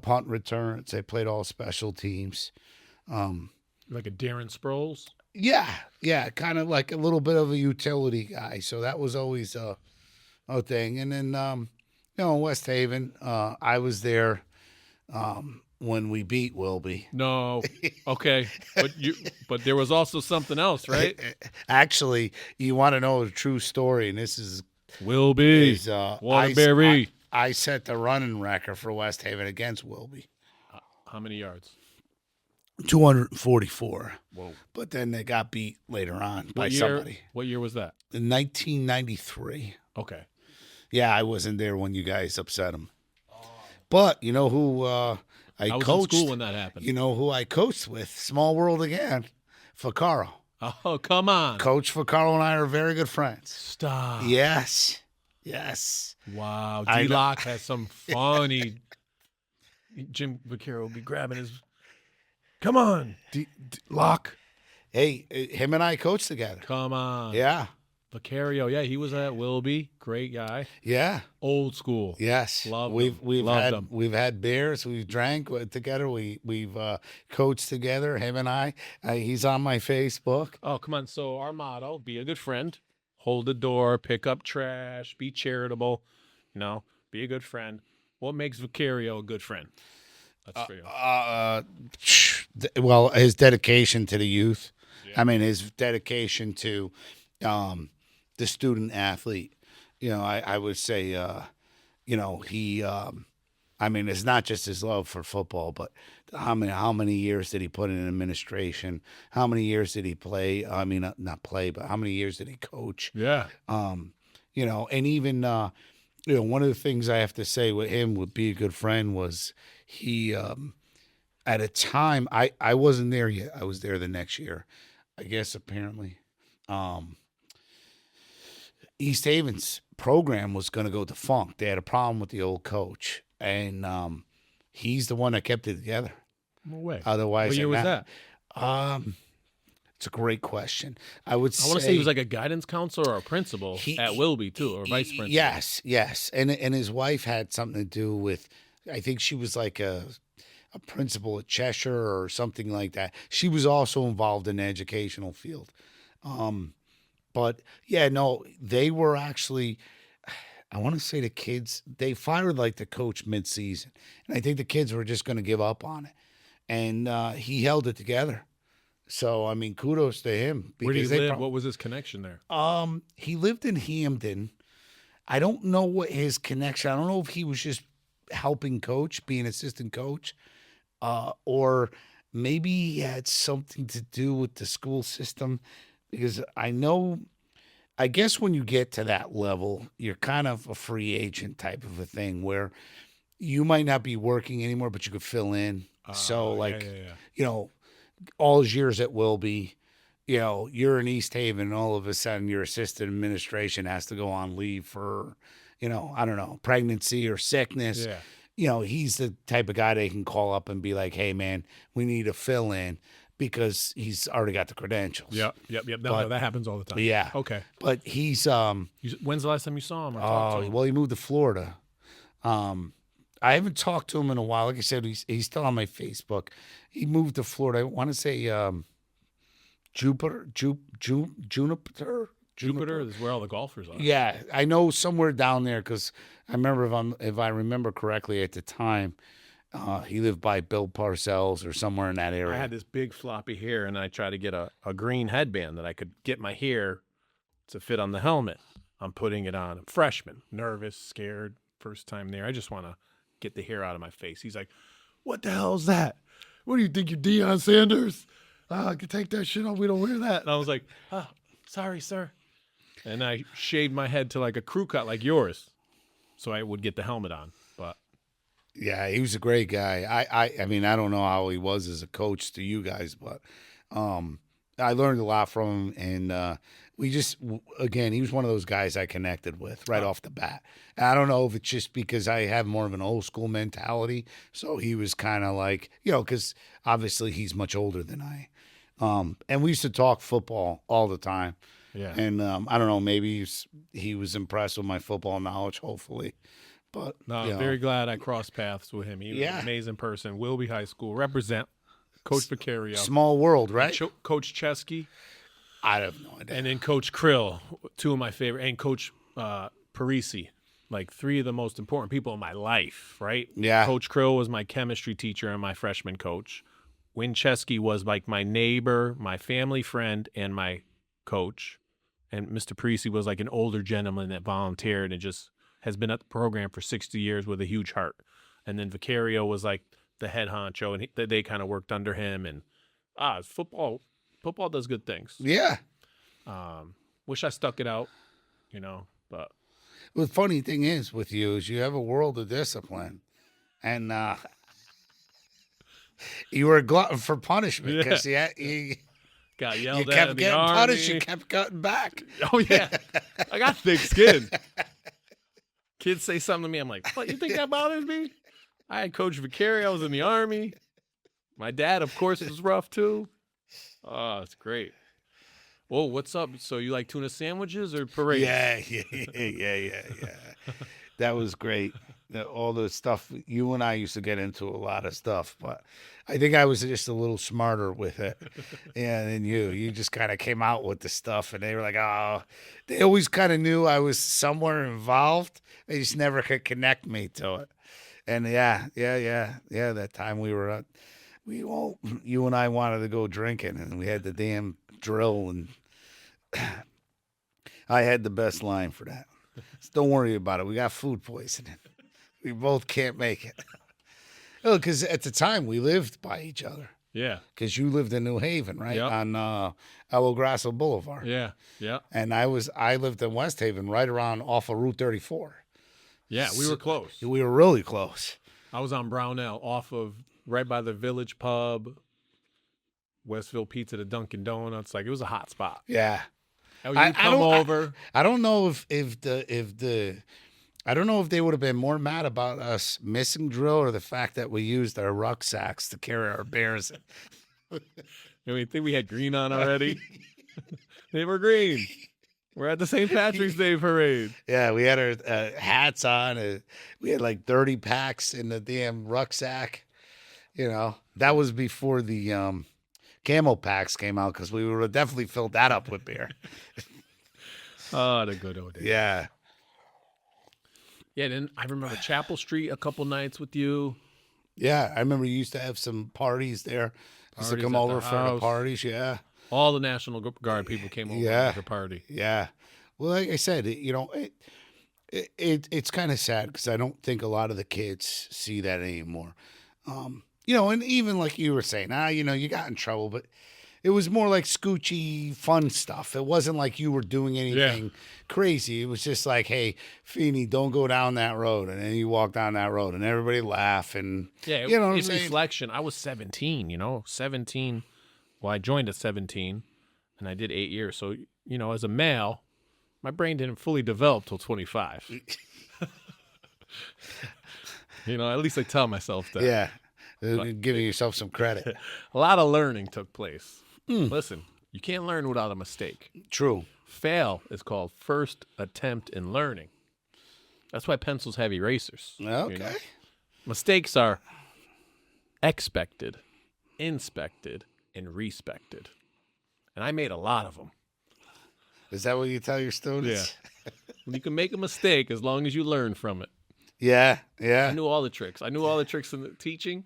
punt returns. I played all special teams. Like a Darren Sproles? Yeah, kind of like a little bit of a utility guy. So that was always a thing. And then, West Haven, I was there when we beat Wilby. No, okay, but there was also something else, right? Actually, you want to know a true story, and this is Wilby, Waterbury. I set the running record for West Haven against Wilby. How many yards? 244. Whoa! But then they got beat later on by year, somebody. What year was that? In 1993. Okay. Yeah, I wasn't there when you guys upset them. But you know who I was coached? in school when that happened. You know who I coached with? Small world again. Vaccaro. Oh, come on. Coach Vaccaro and I are very good friends. Stop. Yes. Wow. D-Lock has some funny. Jim Vaccaro will be grabbing his. Come on, Lock. Hey, him and I coached together. Come on. Yeah. Vaccaro, yeah, he was at Wilby. Great guy. Yeah. Old school. Yes. We've had beers. We've drank together. We've coached together. Him and I. He's on my Facebook. Oh, come on. So our motto: be a good friend, hold the door, pick up trash, be charitable. Be a good friend. What makes Vaccaro a good friend? That's for you. Well, his dedication to the youth. Yeah. I mean, his dedication to the student athlete. I would say, he. I mean, it's not just his love for football, but how many years did he put in administration? How many years did he play? I mean, not play, but how many years did he coach? Yeah. And even one of the things I have to say with him would be a good friend was he. At a time, I wasn't there yet. I was there the next year, I guess. Apparently, East Haven's program was going to go defunct. They had a problem with the old coach, and he's the one that kept it together. No way. Otherwise, what year was that? It's a great question. I want to say he was like a guidance counselor or a principal at Wilby too, or vice principal. Yes, and his wife had something to do with. I think she was like a principal at Cheshire or something like that. She was also involved in the educational field. But yeah, no, they were actually, I want to say the kids, they fired like the coach mid-season. And I think the kids were just going to give up on it. And he held it together. So, I mean, kudos to him. Where did he live? What was his connection there? He lived in Hampden. I don't know what his connection, I don't know if he was just helping coach, being assistant coach, or maybe he had something to do with the school system. Because I guess when you get to that level, you're kind of a free agent type of a thing where you might not be working anymore, but you could fill in. So, all his years at Wilby, you're in East Haven, and all of a sudden your assistant administration has to go on leave for, I don't know, pregnancy or sickness. Yeah. He's the type of guy they can call up and be like, hey, man, we need a fill in because he's already got the credentials. Yep. No, that happens all the time. Yeah. Okay. But he's When's the last time you saw him? Or talked to him? well, he moved to Florida. I haven't talked to him in a while. Like I said, he's still on my Facebook. He moved to Florida. I want to say Juniper. Jupiter is where all the golfers are. Yeah, I know somewhere down there because I remember if I remember correctly at the time, he lived by Bill Parcells or somewhere in that area. I had this big floppy hair, and I tried to get a green headband that I could get my hair to fit on the helmet. I'm putting it on. I'm freshman, nervous, scared, first time there. I just want to get the hair out of my face. He's like, "What the hell is that? What do you think you're Deion Sanders? I can take that shit off. We don't wear that." And I was like, "Oh, sorry, sir." And I shaved my head to like a crew cut like yours, so I would get the helmet on. But yeah, he was a great guy. I mean, I don't know how he was as a coach to you guys, but I learned a lot from him. And again, he was one of those guys I connected with right off the bat. And I don't know if it's just because I have more of an old school mentality. So he was kind of like, because obviously he's much older than I. And we used to talk football all the time. yeah, And I don't know, maybe he was impressed with my football knowledge, hopefully. But no, I'm very glad I crossed paths with him. He was an amazing person. Wilby High School, represent Coach Vicario. Small world, right? Coach Chesky. I have no idea. And then Coach Krill, two of my favorite, and Coach Parisi, like three of the most important people in my life, right? Yeah. Coach Krill was my chemistry teacher and my freshman coach. Win Chesky was like my neighbor, my family friend, and my coach. And Mr. Parisi was like an older gentleman that volunteered and just has been at the program for 60 years with a huge heart. And then Vicario was like the head honcho, and they kind of worked under him. And football does good things. Yeah. Wish I stuck it out, but The funny thing is with you is you have a world of discipline, and you were a glutton for punishment because you got yelled at kept in the getting Army. punished, you kept cutting back. Oh yeah, I got thick skin. Kids say something to me, I'm like, "What? You think that bothers me?" I had Coach Vicario. I was in the Army. My dad, of course, was rough too. Oh, it's great. Whoa, what's up? So you like tuna sandwiches or parades? Yeah. That was great. All the stuff you and I used to get into a lot of stuff, but I think I was just a little smarter with it. And you just kind of came out with the stuff, and they were like, "Oh," they always kind of knew I was somewhere involved. They just never could connect me to it. And yeah. That time we were, you and I wanted to go drinking, and we had the damn drill, and I had the best line for that. So don't worry about it. We got food poisoning. We both can't make it. Oh, because at the time we lived by each other. Yeah. Because you lived in New Haven, right? Yep. On El Grasso Boulevard. Yeah. And I lived in West Haven, right around off of Route 34. Yeah, we were close. We were really close. I was on Brownell, right by the Village Pub, Westville Pizza to Dunkin' Donuts. Like, it was a hot spot. Yeah. Oh, you come over. I don't know if I don't know if they would have been more mad about us missing drill or the fact that we used our rucksacks to carry our bears. You think we had green on already? They were green. We're at the St. Patrick's Day parade. Yeah, we had our hats on. We had like 30 packs in the damn rucksack. That was before the camo packs came out because we would have definitely filled that up with beer. Oh, the good old days. Yeah. Yeah, then I remember Chapel Street a couple nights with you. Yeah, I remember you used to have some parties there. Used to come over for the parties, yeah. All the National Guard people came over for the party. Yeah. Well, like I said, it's kind of sad because I don't think a lot of the kids see that anymore. And even like you were saying, you got in trouble, but it was more like scoochy, fun stuff. It wasn't like you were doing anything crazy. It was just like, hey, Feeney, don't go down that road. And then you walk down that road and everybody laugh. And, yeah, you know what I'm in saying? reflection, I was 17, 17. Well, I joined at 17. and I did 8 years. So, as a male, my brain didn't fully develop till 25. At least I tell myself that. Yeah. Giving yourself some credit. A lot of learning took place. Listen, you can't learn without a mistake. True. Fail is called first attempt in learning. That's why pencils have erasers. Okay. Mistakes are expected, inspected, and respected. And I made a lot of them. Is that what you tell your students? Yeah. You can make a mistake as long as you learn from it. Yeah. I knew all the tricks. I knew all the tricks in the teaching.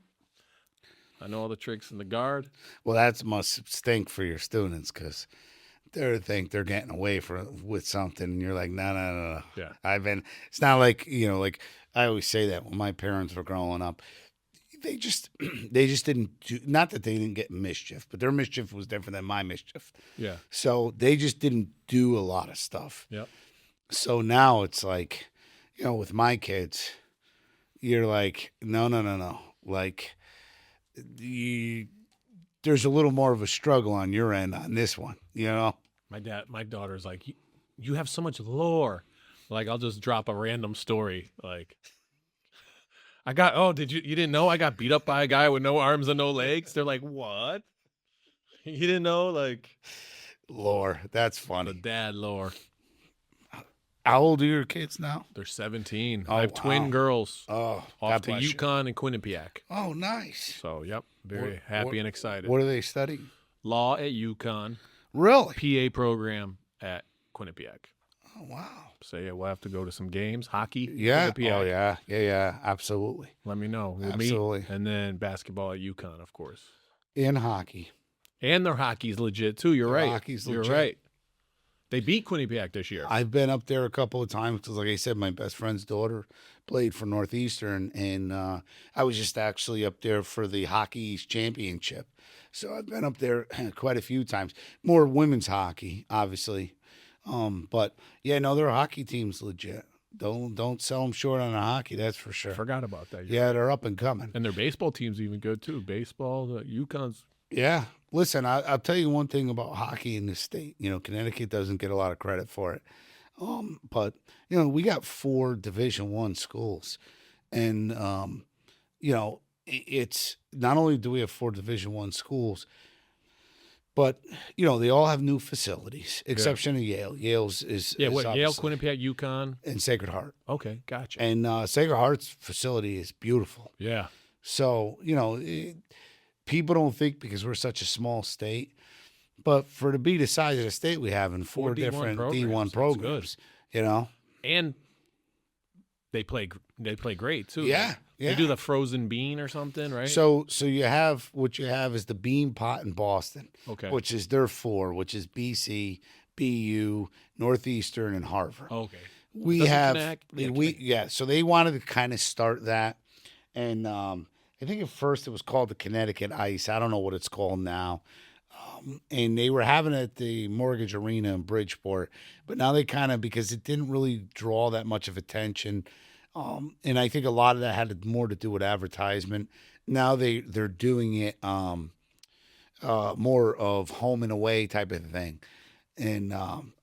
I know all the tricks in the guard. Well, that must stink for your students because they think they're getting away with something, and you're like, no. Yeah. It's not like, like I always say that when my parents were growing up, they just didn't do, not that they didn't get mischief, but their mischief was different than my mischief. Yeah. So they just didn't do a lot of stuff. Yep. So now it's like, with my kids, you're like, no. Like, there's a little more of a struggle on your end on this one, My daughter's like, you have so much lore. Like, I'll just drop a random story. Like, you didn't know I got beat up by a guy with no arms and no legs? They're like, what? You didn't know? Like, lore. That's the funny. dad lore. How old are your kids now? They're 17. Oh, I have wow. twin girls. Oh, Off God to bless you. Yukon and Quinnipiac. Oh, nice. So, yep, very What- happy what- and excited. What are they studying? Law at Yukon, Really? PA program at Quinnipiac. Oh, wow. So, yeah, we'll have to go to some games. Hockey, Yeah. Quinnipiac. Oh, yeah. Yeah. Absolutely. Let me know. We'll Absolutely. meet. And then basketball at Yukon, of course. In hockey. And their hockey's legit, too. You're Their right. hockey's You're legit. right. They beat Quinnipiac this year. I've been up there a couple of times because, like I said, my best friend's daughter played for Northeastern, and I was just actually up there for the Hockey East Championship. So I've been up there quite a few times. More women's hockey, obviously. But, yeah, no, their hockey team's legit. Don't sell them short on the hockey, that's for sure. Forgot about that. Yeah, they're up and coming. And their baseball team's even good, too. Baseball, the Yukon's. Yeah. Listen, I'll tell you one thing about hockey in this state. Connecticut doesn't get a lot of credit for it. But, we got 4 Division I schools. And, it's not only do we have 4 Division I schools, but, they all have new facilities, exception of Yale. Yale's is Yeah, is what? Yale, obviously- Quinnipiac, Yukon. and Sacred Heart. Okay, gotcha. And Sacred Heart's facility is beautiful. Yeah. So, people don't think because we're such a small state, but for to be the size of the state we have in 4 D1 different programs, D1 that's programs, And they play great, too. Yeah, They do the frozen bean or something, right? So you have what you have is the Bean Pot in Boston, Okay. which is their 4, which is BC, BU, Northeastern, and Harvard. Okay. We Doesn't have connect? Yeah, yeah. So they wanted to kind of start that, and I think at first it was called the Connecticut Ice. I don't know what it's called now. And they were having it at the Mortgage Arena in Bridgeport, but now they kind of, because it didn't really draw that much of attention, and I think a lot of that had more to do with advertisement. Now they're doing it more of home and away type of thing, and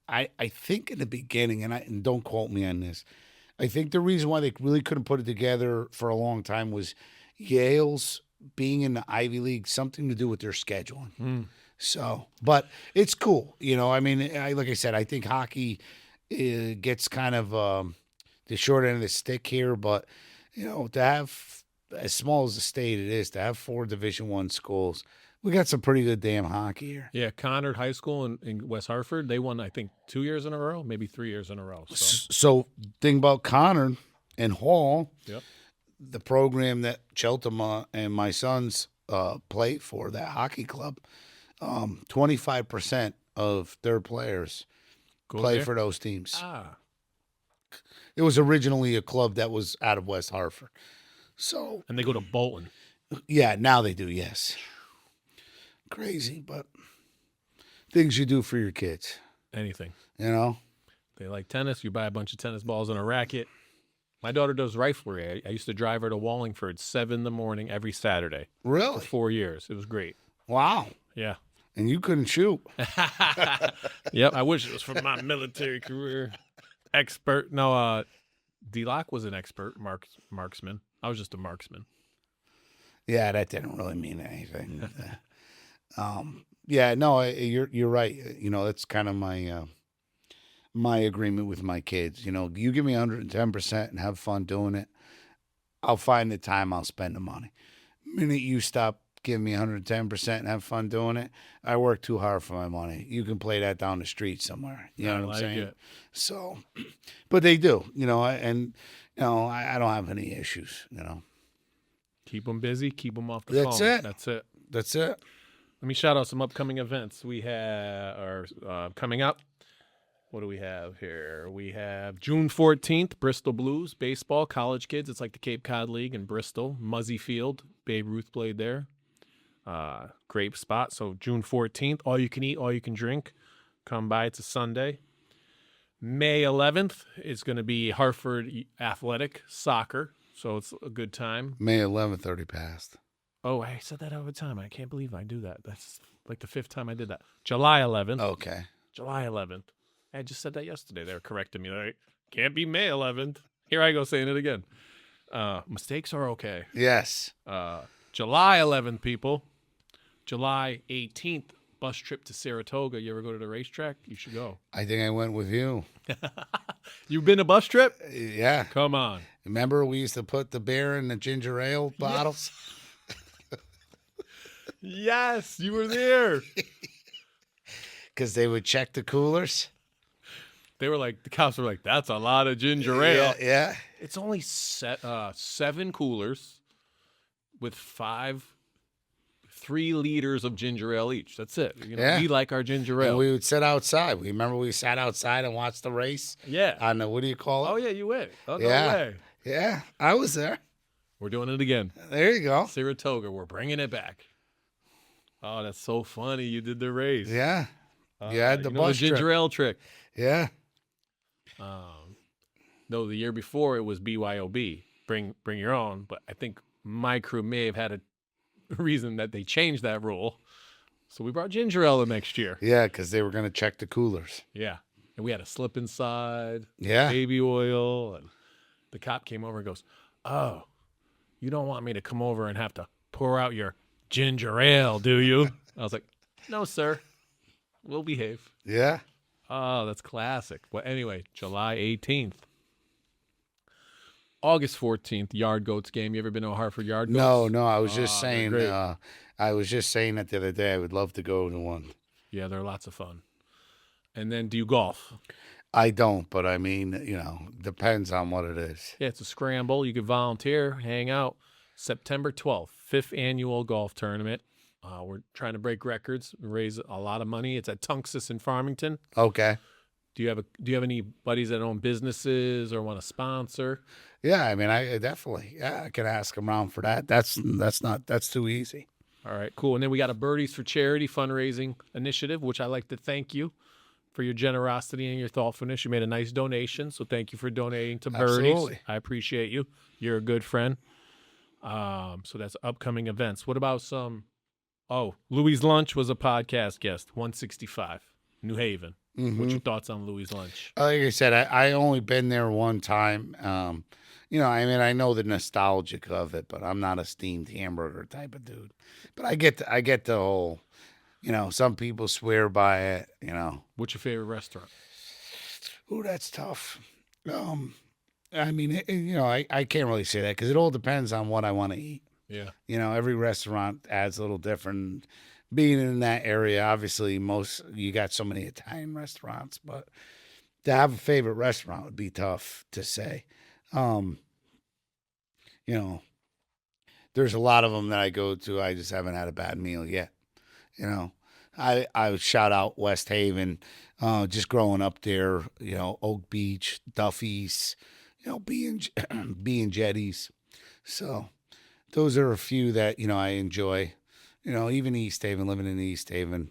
I think in the beginning, and don't quote me on this, I think the reason why they really couldn't put it together for a long time was Yale's being in the Ivy League, something to do with their scheduling. So, but it's cool. Like I said, I think hockey gets kind of the short end of the stick here, but, to have, as small as the state it is, to have 4 Division I schools, we got some pretty good damn hockey here. Yeah, Conard High School in West Hartford, they won, I think, 2 years in a row, maybe 3 years in a row. So thing about Conard and Hall, Yep. the program that Jeltema and my sons play for, that hockey club, 25% of their players play there? for those teams. Ah, It was originally a club that was out of West Hartford. So, and they go to Bolton. yeah, now they do, yes. Crazy, but things you do for your kids, Anything. They like tennis, you buy a bunch of tennis balls and a racket. My daughter does riflery. I used to drive her to Wallingford 7 in the morning every Saturday Really? for 4 years. It was great. Wow. Yeah. And you couldn't shoot. Yep, I wish it was from my military career. Expert. No, D-Lock was an expert marksman. I was just a marksman. Yeah, that didn't really mean anything. Yeah, no, you're right. You know, that's kind of my agreement with my kids. You know, you give me 110% and have fun doing it, I'll find the time, I'll spend the money. The minute you stop giving me 110% and have fun doing it, I work too hard for my money. You can play that down the street somewhere. You know what I'm saying? It. So, but they do, you know, and, you know, I don't have any issues, you know. Keep them busy, keep them off the That's phone. it. That's it. That's it. Let me shout out some upcoming events we are coming up. What do we have here? We have June 14th, Bristol Blues, baseball, college kids. It's like the Cape Cod League in Bristol. Muzzy Field, Babe Ruth played there. Great spot. So June 14th, all you can eat, all you can drink. Come by. It's a Sunday. May 11th is going to be Hartford Athletic Soccer. So it's a good time. May 11th already passed. Oh, I said that all the time. I can't believe I do that. That's like the 5th time I did that. July 11th. Okay. July 11th. I just said that yesterday. They were correcting me. Like, can't be May 11th. Here I go saying it again. Mistakes are okay. Yes. July 11th, people. July 18th, bus trip to Saratoga. You ever go to the racetrack? You should go. I think I went with you. You've been a bus trip? Yeah. Come on. Remember we used to put the beer in the ginger ale bottles? Yes, you were there. Because they would check the coolers. They were like, the cops were like, that's a lot of ginger ale. Yeah. It's only 7 coolers with 3 liters of ginger ale each. That's it. You know, we like our ginger ale. And we would sit outside. We remember we sat outside and watched the race. Yeah. On the, what do you call it? Oh, yeah, you went. Oh, no Yeah. way. Yeah, I was there. We're doing it again. There you go. Saratoga, we're bringing it back. Oh, that's so funny. You did the race. Yeah. You had the bus the ginger trip. ale trick. Yeah. No, the year before it was BYOB. Bring your own. But I think my crew may have had a reason that they changed that rule. So we brought ginger ale the next year. Yeah, because they were going to check the coolers. Yeah. And we had a slip inside. Yeah. Baby oil. And the cop came over and goes, oh, you don't want me to come over and have to pour out your ginger ale, do you? I was like, no, sir. We'll behave. Yeah. Oh, that's classic. Well, anyway, July 18th. August 14th, Yard Goats game. You ever been to a Hartford Yard Goats? No. I was just saying. they're I was just saying that the other day. I would love to go to one. Yeah, they're lots of fun. And then do you golf? I don't, but I mean, you know, depends on what it is. Yeah, it's a scramble. You could volunteer, hang out. September 12th, 5th annual golf tournament. We're trying to break records, raise a lot of money. It's at Tunxus in Farmington. Okay. Do you have any buddies that own businesses or want to sponsor? Yeah, I mean, I definitely. Yeah, I can ask them around for that. That's too easy. All right, cool. And then we got a Birdies for Charity fundraising initiative, which I like to thank you for your generosity and your thoughtfulness. You made a nice donation, so thank you for donating to Birdies. Absolutely. I appreciate you. You're a good friend. So that's upcoming events. What about some? Oh, Louis Lunch was a podcast guest, 165, New Haven. Mm-hmm. What's your thoughts on Louis Lunch? Like I said, I only been there one time. You know, I mean, I know the nostalgic of it, but I'm not a steamed hamburger type of dude. But I get the whole, you know, some people swear by it, you know. What's your favorite restaurant? Ooh, that's tough. I mean, you know, I can't really say that because it all depends on what I want to eat. Yeah. You know, every restaurant adds a little different. Being in that area, obviously, you got so many Italian restaurants, but to have a favorite restaurant would be tough to say. You know, there's a lot of them that I go to. I just haven't had a bad meal yet. You know, I would shout out West Haven, just growing up there. You know, Oak Beach, Duffy's, you know, B and Jetties. So those are a few that, you know, I enjoy. You know, even East Haven, living in East Haven.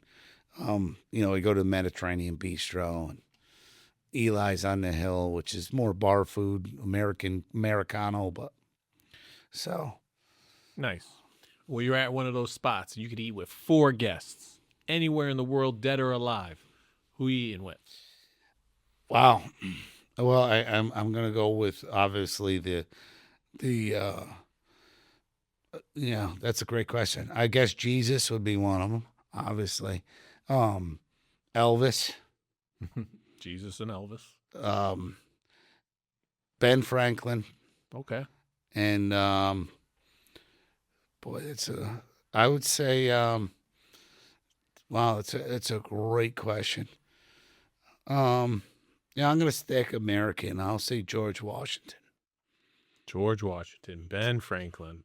You know, we go to the Mediterranean Bistro and Eli's on the Hill, which is more bar food, Americano, but so nice. Well, you're at one of those spots. You could eat with 4 guests. anywhere in the world, dead or alive, who you eating with? Wow. Well, I'm gonna go with obviously the that's a great question. I guess Jesus would be one of them, obviously. Elvis, Jesus and Elvis. Ben Franklin, Okay. and boy, I would say wow, it's a great question. Yeah, I'm gonna stick American. I'll say George Washington. George Washington, Ben Franklin,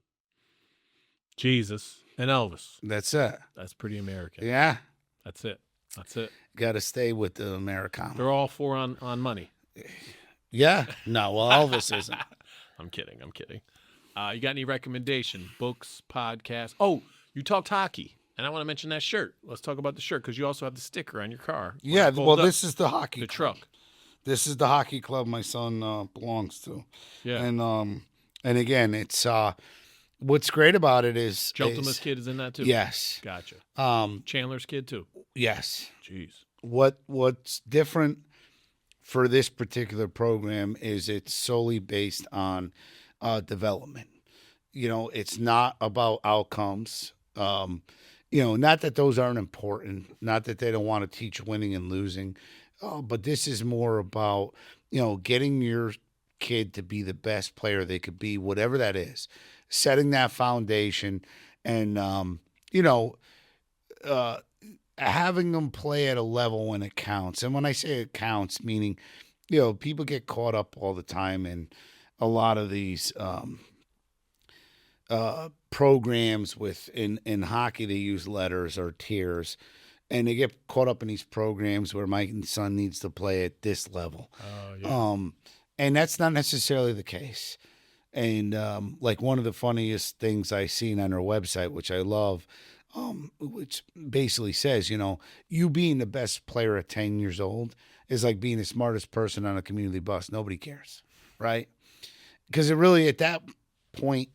Jesus, and Elvis. That's it. That's pretty American. Yeah, That's it. That's it. got to stay with the Americano. They're all four on money. Yeah, no, well, Elvis isn't. I'm kidding. You got any recommendation? Books, podcasts? Oh, you talked hockey, and I want to mention that shirt. Let's talk about the shirt because you also have the sticker on your car. Yeah, Fold well, up this is the hockey the club. truck. This is the hockey club my son belongs to. Yeah. And again, it's what's great about it is Jeltema's kid is in that too. Yes. Gotcha. Um, Chandler's kid too. yes. Jeez. What's different for this particular program is it's solely based on development. You know, it's not about outcomes. Not that those aren't important, not that they don't want to teach winning and losing, but this is more about, getting your kid to be the best player they could be, whatever that is, setting that foundation and, having them play at a level when it counts. And when I say it counts, meaning, people get caught up all the time in a lot of these programs in hockey. They use letters or tiers, and they get caught up in these programs where my son needs to play at this level. Oh, yeah. And that's not necessarily the case. And like one of the funniest things I seen on their website, which I love, which basically says, you being the best player at 10 years old is like being the smartest person on a community bus. Nobody cares, right? Because it really, at that point,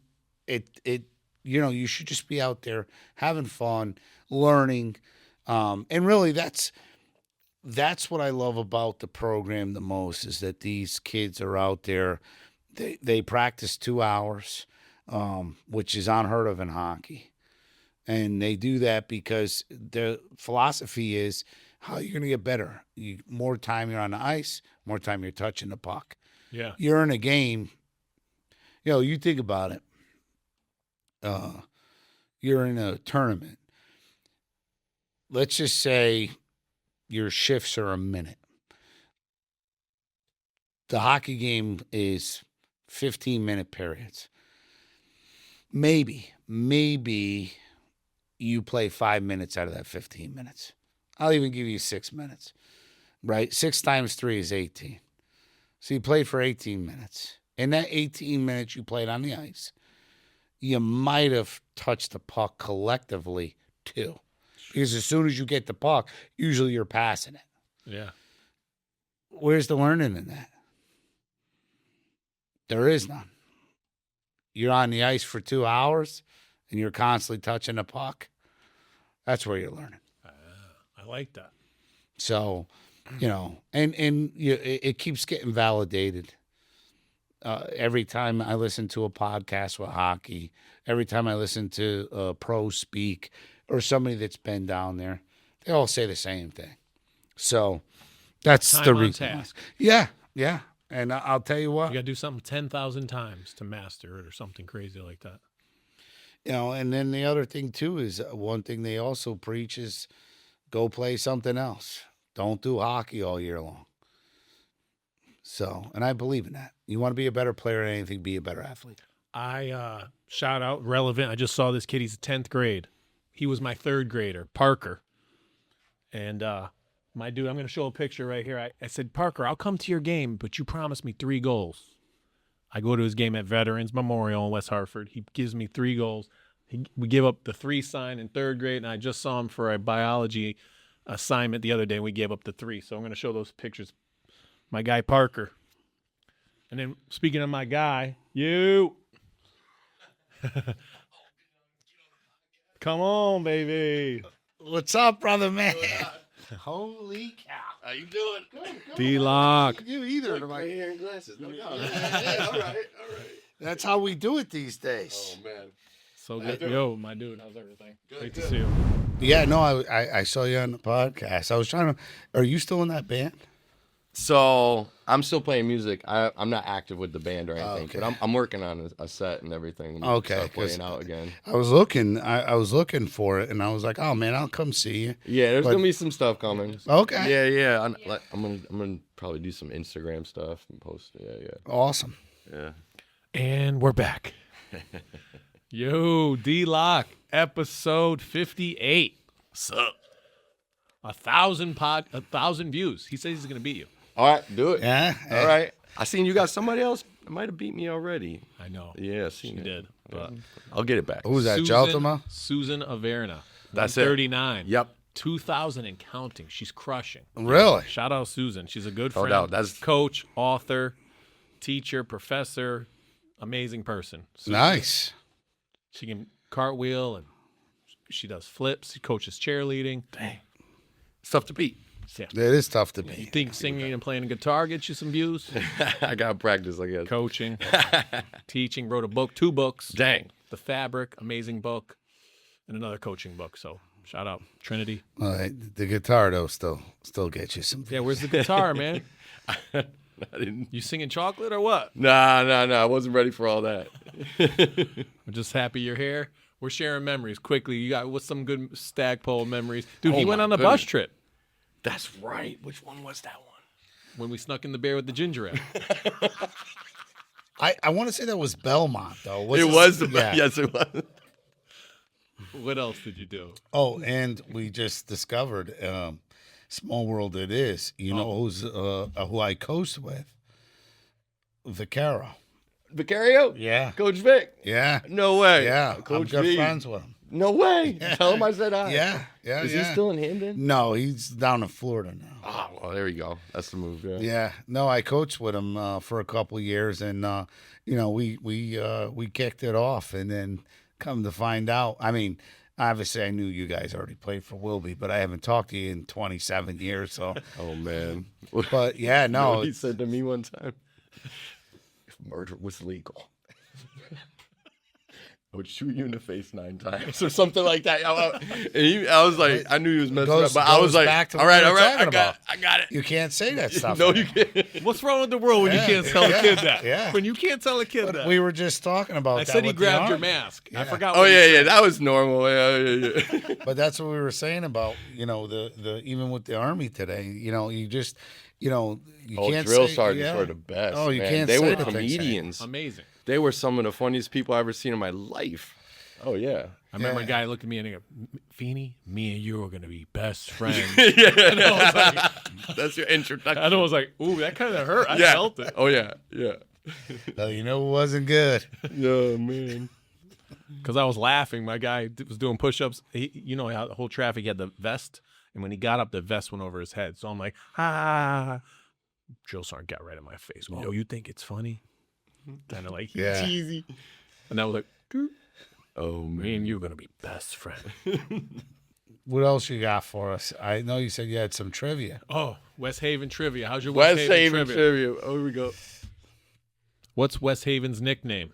you should just be out there having fun, learning, and really that's what I love about the program the most is that these kids are out there. They practice 2 hours, which is unheard of in hockey. And they do that because their philosophy is how you're going to get better. More time you're on the ice, more time you're touching the puck. Yeah. You're in a game. You think about it. You're in a tournament. Let's just say your shifts are a minute. The hockey game is 15-minute periods. Maybe you play 5 minutes out of that 15 minutes. I'll even give you 6 minutes, right? 6 times 3 is 18. So you played for 18 minutes. In that 18 minutes you played on the ice, you might have touched the puck collectively too. Because as soon as you get the puck, usually you're passing it. Yeah. Where's the learning in that? There is none. You're on the ice for 2 hours and you're constantly touching the puck. That's where you're learning. I like that. So, it keeps getting validated. Every time I listen to a podcast with hockey, every time I listen to a pro speak or somebody that's been down there, they all say the same thing. So that's Time the on reason. task. Yeah. And I'll tell you what. You got to do something 10,000 times to master it or something crazy like that. And then the other thing, too, is one thing they also preach is go play something else. Don't do hockey all year long. So, and I believe in that. You want to be a better player at anything, be a better athlete. I shout out relevant. I just saw this kid. He's 10th grade. He was my 3rd grader, Parker. And my dude, I'm going to show a picture right here. I said, Parker, I'll come to your game, but you promised me 3 goals. I go to his game at Veterans Memorial in West Hartford. He gives me 3 goals. We give up the 3 sign in 3rd grade, and I just saw him for a biology assignment the other day, and we gave up the 3. So I'm going to show those pictures. My guy, Parker. And then speaking of my guy, you. Come on, baby. What's up, brother, man? Holy cow. How you doing? Good. D-Lock. You either. Look, my hair and glasses. No. All right. That's how we do it these days. Oh, man. So good. Yo, my dude, how's everything? Great to see you. Yeah, no, I saw you on the podcast. I was trying to. Are you still in that band? So I'm still playing music. I'm not active with the band or anything, Okay. but I'm working on a set and everything. Okay, Start 'cause playing out again. I was looking. I was looking for it, and I was like, "Oh man, I'll come see you." Yeah, there's But- gonna be some stuff coming. Okay. Yeah. I'm gonna probably do some Instagram stuff and post. Yeah. Awesome. And we're back. Yo, D-Lock, episode 58. Sup? 1,000 views. He says he's going to beat you. All right, do it. Yeah. All right. I seen you got somebody else. It might have beat me already. I know. Yeah, She seen it. did. But I'll get it back. Who's that? Jeltema? Susan Averna. That's it. 39. Yep. 2,000 and counting. She's crushing. Really? Shout out Susan. She's a good No friend. doubt. That's- coach, author, teacher, professor, amazing person. Susan. Nice. She can cartwheel and she does flips. She coaches cheerleading. Dang. It's tough to beat. Yeah. It is tough to You beat. think singing and playing guitar gets you some views? I got practice, I guess. Coaching, teaching, wrote a book, 2 books. Dang. The Fabric, amazing book, and another coaching book. So shout out Trinity. All right, the guitar though still gets you some. Yeah, where's the guitar, man? I didn't. You singing chocolate or what? Nah. I wasn't ready for all that. I'm just happy you're here. We're sharing memories quickly. You got what's some good Stackpole memories? Dude, he Oh, went my on a bus goodness. trip That's right. Which one was that one? when we snuck in the bear with the ginger ale. I want to say that was Belmont though. It was. Yeah. Yes, it was. What else did you do? Oh, and we just discovered, small world it is. You know who's who I coached with? Vicaro. Vicario? Yeah. Coach Vic? Yeah. No way. Yeah. I'm Coach good V. friends with him. No way. Tell him I said hi. Yeah. Yeah. Is yeah. he still in Hamden? No, he's down in Florida now. Oh, well, there you go. That's the move. Yeah. Yeah, no, I coached with him for a couple of years, and we kicked it off, and then come to find out, I mean, obviously I knew you guys already played for Wilby, but I haven't talked to you in 27 years, so. Oh, man. But yeah, You know no, what he said to me one time? If murder was legal, I would shoot you in the face 9 times or something like that. I was like, I knew he was messing up, but I was goes like, back to all what right, we were talking I got it. you can't say that stuff. No, you can't. What's wrong with the world when Yeah, you can't tell a kid that? yeah. When you can't tell a kid But that. we were just talking about I that said he with the grabbed your Army. mask. I Yeah. forgot Oh, what he yeah, said. that was normal. Yeah. But that's what we were saying about, the even with the Army today, you just, you Oh, can't drill say, sergeants yeah. were the best. Oh, you man. can't They say were the things. comedians. Amazing. They were some of the funniest people I've ever seen in my life. Oh, yeah. I remember Yeah. a guy looked at me and he go, Feeney, me and you are going to be best friends. Yeah. That's your introduction. And I was like, ooh, that kind of hurt. I Yeah. felt it. Oh, yeah. Yeah. So it wasn't good. Yeah, man. Because I was laughing. My guy was doing push-ups. How the whole traffic had the vest. And when he got up, the vest went over his head. So I'm like, ha. Drill sergeant got right in my face. Oh, you think it's funny? Kind of like, Yeah. cheesy. And I was like, dude, Oh, man. me and you are going to be best friends. What else you got for us? I know you said you had some trivia. Oh, West Haven trivia. How's your West Haven trivia. Oh, here we go. What's West Haven's nickname?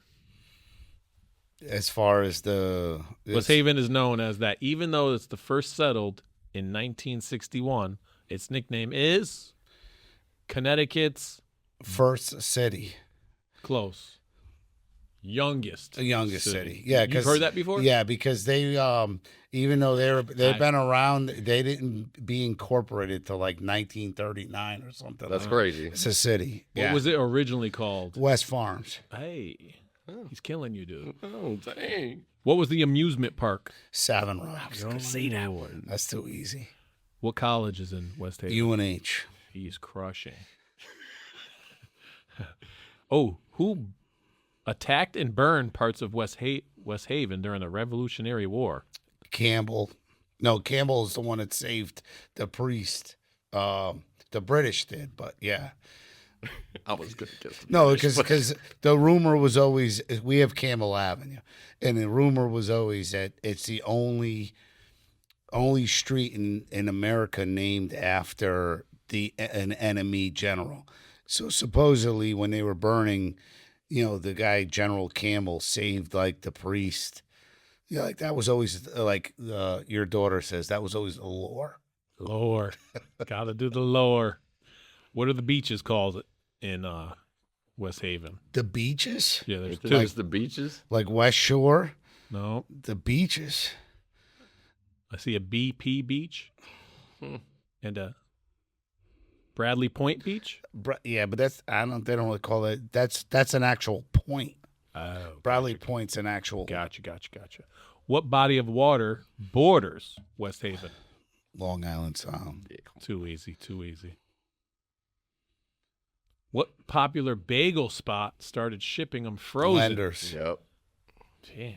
As far as West Haven is known as that. Even though it's the first settled in 1961, its nickname is Connecticut's first city, close. Youngest. the youngest city. Yeah, You've heard that before? Yeah, because they even though they've been around, they didn't be incorporated till like 1939 or something. That's crazy. It's a city. What was it originally called? West Farms, Hey, he's killing you, dude. Oh, dang. What was the amusement park? Savin Rocks. Don't say that one. That's too easy. What college is in West Haven? UNH. He's crushing. Oh, who attacked and burned parts of West Haven during the Revolutionary War? Campbell. No, Campbell is the one that saved the priest. The British did, but yeah. I was good at guessing. No, because the rumor was always, we have Campbell Avenue, and the rumor was always that it's the only only street in America named after an enemy general. So supposedly when they were burning, the guy General Campbell saved like the priest. Yeah, like that was always like your daughter says that was always the lore. Lore. Gotta do the lore. What are the beaches called in West Haven? The beaches? Yeah, there's two. There's the beaches. Like West Shore? No. The beaches. I see a BP beach and a Bradley Point beach. Yeah, but they don't really call it. That's an actual point. Oh, Bradley Point's an actual. Gotcha. What body of water borders West Haven? Long Island Sound. Too easy. What popular bagel spot started shipping them frozen? Lenders. Yep. Damn.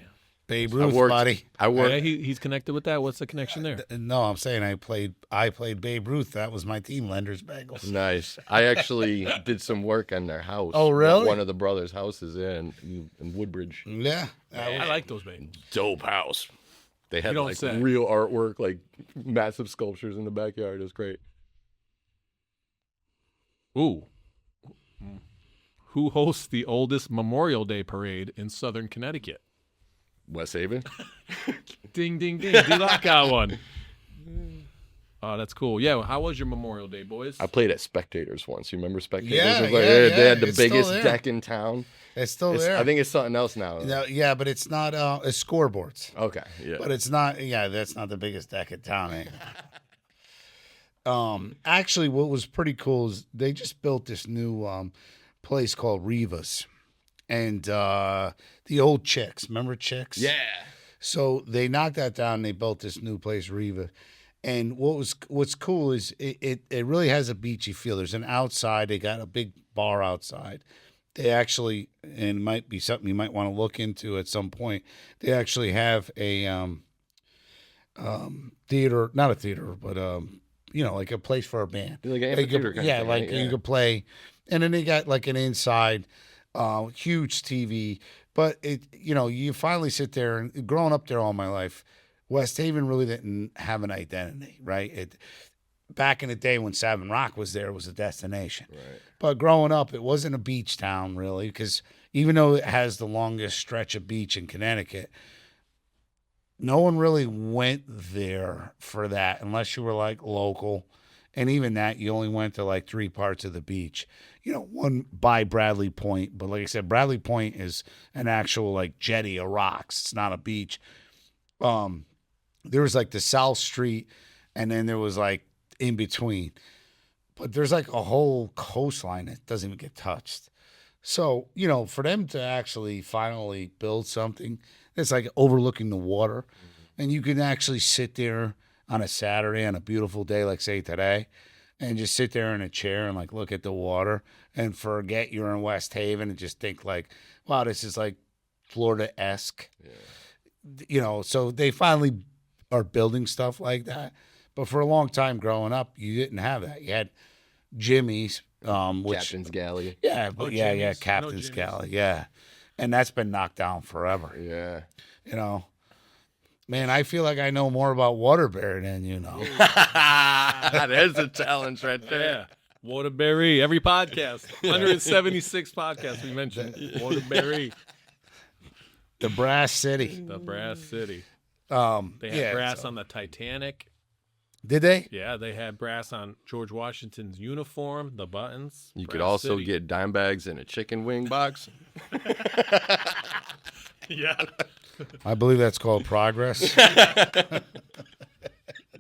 Babe Ruth, buddy. I worked. Yeah, he's connected with that. What's the connection there? No, I'm saying I played Babe Ruth. That was my team, Lenders Bagels. Nice. I actually did some work on their house. Oh, really? One of the brothers' houses in Woodbridge. Yeah. I like those bagels. Dope house. They had don't like say. real artwork, like massive sculptures in the backyard. It was great. Ooh. Who hosts the oldest Memorial Day parade in Southern Connecticut? West Haven. Ding, ding, ding. D-Lock got one. Oh, that's cool. Yeah, how was your Memorial Day, boys? I played at Spectators once. You remember Spectators? Yeah, It was yeah, they had the it's still biggest there. deck in town. It's still there. I think it's something else now. No, yeah, but it's not. It's scoreboards. Okay, yeah. But it's not. Yeah, that's not the biggest deck in town. Actually, what was pretty cool is they just built this new place called Riva's, and the old Chicks. Remember Chicks? Yeah. So they knocked that down. And they built this new place, Riva. And what's cool is it really has a beachy feel. There's an outside. They got a big bar outside. They actually, and it might be something you might want to look into at some point. They actually have a theater, not a theater, but like a place for a band. Like an They could- amphitheater kind yeah, of thing, like right? you could play, and then they got like an inside, huge TV. But you finally sit there, and growing up there all my life, West Haven really didn't have an identity, right? Back in the day when Savin Rock was there, it was a destination. Right. But growing up, it wasn't a beach town, really, because even though it has the longest stretch of beach in Connecticut, no one really went there for that unless you were, like, local. And even that, you only went to, like, 3 parts of the beach. One by Bradley Point. But like I said, Bradley Point is an actual, like, jetty of rocks. It's not a beach. There was, like, the South Street, and then there was, like, in between. But there's like a whole coastline that doesn't even get touched. So, for them to actually finally build something that's like overlooking the water, and you can actually sit there on a Saturday on a beautiful day, like say today, and just sit there in a chair and like look at the water and forget you're in West Haven and just think like, wow, this is like Florida-esque. Yeah. So they finally are building stuff like that. But for a long time growing up, you didn't have that. You had Jimmy's, which Captain's Galley. yeah, but Jimmy's. Captain's Jimmy's. Galley, yeah, and that's been knocked down forever. Yeah. Man, I feel like I know more about Waterbury than you know. There's a challenge right there. Yeah. Waterbury. Every podcast. 176 podcasts we mentioned. Waterbury. The Brass City. The Brass City. They had Yeah, brass so- on the Titanic. Did they? Yeah, they had brass on George Washington's uniform, the buttons. You could Brass also City. get dime bags in a chicken wing box. Yeah. I believe that's called progress.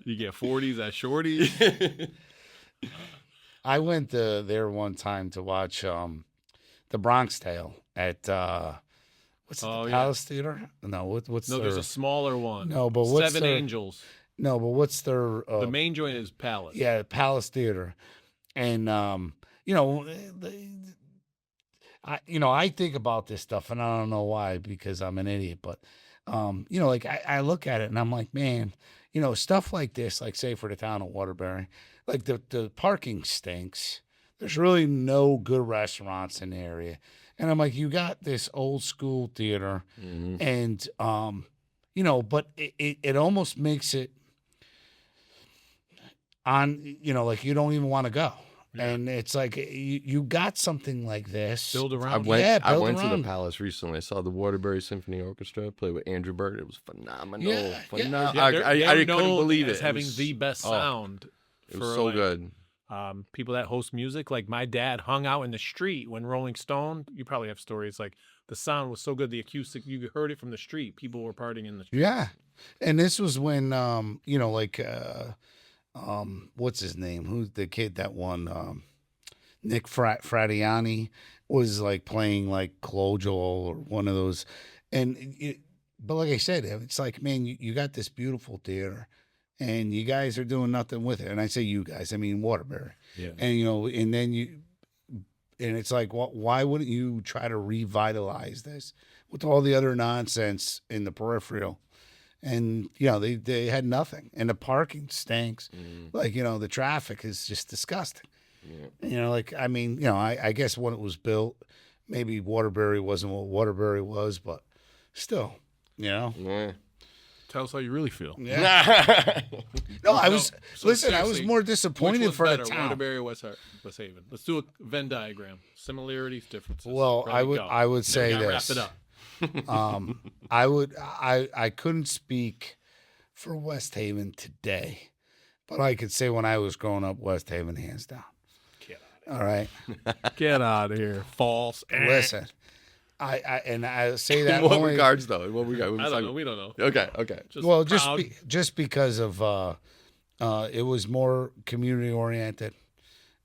You get 40s at Shorty's. I went there one time to watch the Bronx Tale at what's it, Oh, the yeah. Palace Theater? No, what's No, their, there's a smaller one. No, but what's Seven their- Angels. no, but what's their The main joint is Palace. yeah, Palace Theater, and I think about this stuff, and I don't know why because I'm an idiot, but like I look at it and I'm like, man, stuff like this, like say for the town of Waterbury, like the parking stinks. There's really no good restaurants in the area, and I'm like, you got this old school theater, Mhm. and but it almost makes it on, like you don't even want to go. And it's like you got something like this. Build around. I went. Yeah, I build went to the around. Palace recently. I saw the Waterbury Symphony Orchestra play with Andrew Bird. It was phenomenal. Yeah, phenomenal. Yeah, I they're couldn't known believe it. as It having was- the best sound. It was so like, good. People that host music, like my dad hung out in the street when Rolling Stone. You probably have stories like the sound was so good, the acoustic, you heard it from the street. People were partying in the street. Yeah. And this was when, what's his name? Who's the kid that won? Nick Fratiani was like playing like Clojol or one of those. But like I said, it's like, man, you got this beautiful theater and you guys are doing nothing with it. And I say you guys, I mean Waterbury. Yeah. And, and it's like, why wouldn't you try to revitalize this with all the other nonsense in the peripheral? And, they had nothing. And the parking stinks. Like, the traffic is just disgusting. Yeah. I guess when it was built, maybe Waterbury wasn't what Waterbury was, but still, Yeah. Tell us how you really feel. Yeah. No, I was, So listen, I was seriously, more Which disappointed was for better, the town. Waterbury or West Haven? Let's do a Venn diagram. Similarities, differences. Well, Ready, go. I would Then say we gotta this. Wrap it up. I couldn't speak for West Haven today, but I could say when I was growing up, West Haven, hands down. All right. Get out of here. False. Listen, I say that In what only, regards, though? In what regard? I don't know. We don't know. Okay. Just because of it was more community oriented.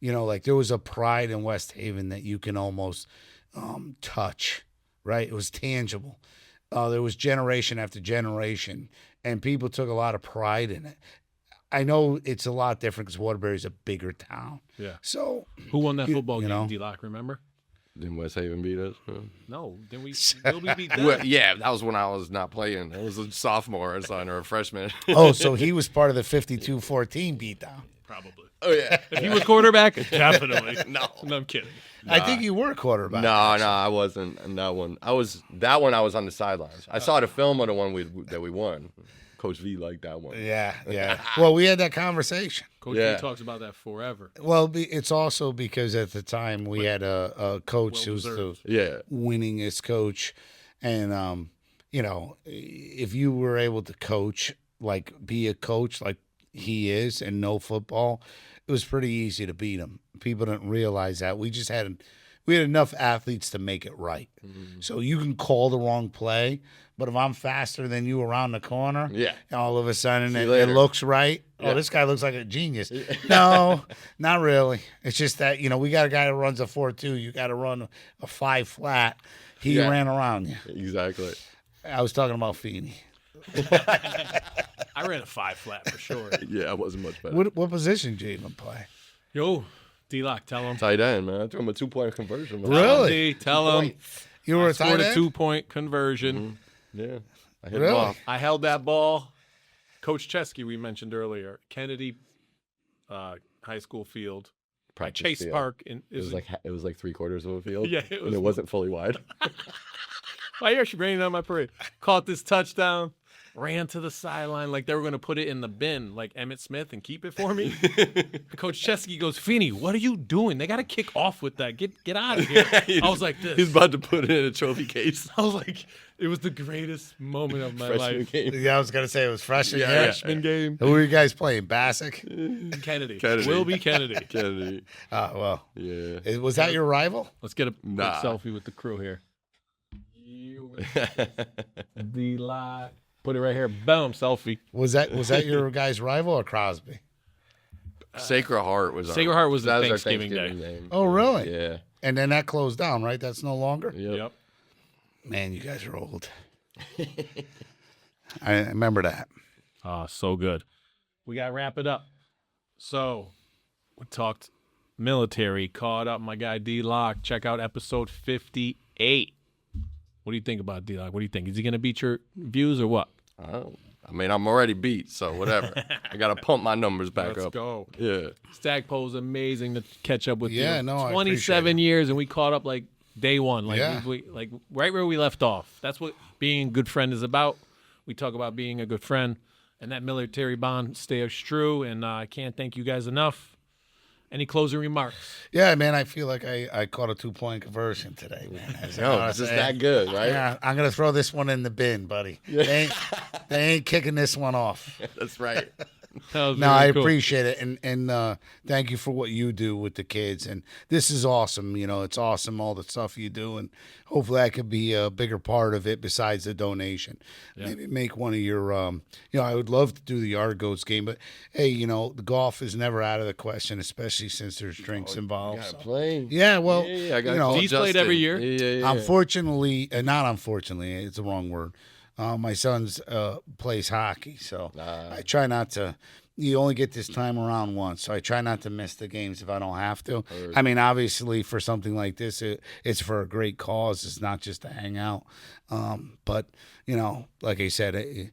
Like there was a pride in West Haven that you can almost touch, right? It was tangible. There was generation after generation, and people took a lot of pride in it. I know it's a lot different because Waterbury's a bigger town. Yeah. So Who won that football you game? know. D-Lock, remember? Didn't West Haven beat us? No. Didn't we beat them? Well, yeah, that was when I was not playing. I was a sophomore or a freshman. so he was part of the 52-14 beatdown. Probably. Oh yeah. If he was quarterback, definitely. No. No, I'm kidding. I think you were quarterback. No, I wasn't in that one. I was on the sidelines. I saw the film of the one that we won. Coach V liked that one. Yeah. Well, we had that conversation. Coach Yeah. B talks about that forever. Well, it's also because at the time we had a coach who was the Well-deserved. Yeah. winningest coach, and if you were able to coach, like be a coach like he is, and know football, it was pretty easy to beat him. People didn't realize that. We had enough athletes to make it right. So you can call the wrong play, but if I'm faster than you around the corner, Yeah. and all of a sudden See you it later. looks right. Yeah. Oh, this guy looks like a genius. No, not really. It's just that, we got a guy that runs a 4.2. You got to run a 5 flat. He Yeah. ran around you. Exactly. I was talking about Feeney. I ran a 5 flat for sure. Yeah, I wasn't much better. What position did you even play? Yo, D-Lock, tell him. Tight end, man. I threw him a 2-point conversion. Man. Really? Tell him. You were I a tight scored a end? 2-point conversion. Yeah. I hit Really? him off. I held that ball. Coach Chesky, we mentioned earlier, Kennedy High School field, Practice Chase field. Park. It was like 3/4 of a field. Yeah, it and was- it wasn't fully wide. I hear she bringing on my parade. Caught this touchdown, ran to the sideline like they were going to put it in the bin, like Emmitt Smith, and keep it for me. Coach Chesky goes, Feeney, what are you doing? They got to kick off with that. Get out of here. I was like this. He's about to put it in a trophy case. I was like, it was the greatest moment of my Freshman life. game. Yeah, I was going to say it was freshman. Yeah, year. Freshman game. Who were you guys playing? Bassick? Kennedy. Kennedy. Will be Kennedy. Kennedy. Oh, well. Yeah. Was that your rival? Let's get a quick Nah. selfie with the crew here. D-Lock. Put it right here. Boom, selfie. Was that your guy's rival or Crosby? Sacred Heart was Sacred Heart was the that our Thanksgiving name. Oh, really? Yeah. And then that closed down, right? That's no longer? Yep. Man, you guys are old. I remember that. Oh, so good. We got to wrap it up. So, we talked military, caught up my guy D-Lock. Check out episode 58. What do you think about D-Lock? What do you think? Is he going to beat your views or what? I mean, I'm already beat, so whatever. I got to pump my numbers back Let's up. go. Yeah. Stackpole's amazing to catch up with Yeah, you. no, I 27 appreciate years, and we caught up like day one. Like, Yeah. we like right where we left off. That's what being a good friend is about. We talk about being a good friend. and that military bond stays true. And I can't thank you guys enough. Any closing remarks? Yeah, man, I feel like I caught a 2-point conversion today, man. No, it's just that good, right? Yeah, I'm going to throw this one in the bin, buddy. They ain't kicking this one off. That's right. That was No, really I cool. appreciate it, and thank you for what you do with the kids. And this is awesome. You know, it's awesome all the stuff you do, and hopefully I could be a bigger part of it besides the donation. Yeah. Maybe make one of your, I would love to do the Argos game, but hey, the golf is never out of the question, especially since there's drinks involved. Gotta So. play. Yeah, well, I got He's played every year. Yeah. unfortunately, not unfortunately, it's the wrong word. My son's plays hockey, so I try not to. You only get this time around once, so I try not to miss the games if I don't have to. I mean, obviously, for something like this, it's for a great cause. It's not just to hang out. But like I said,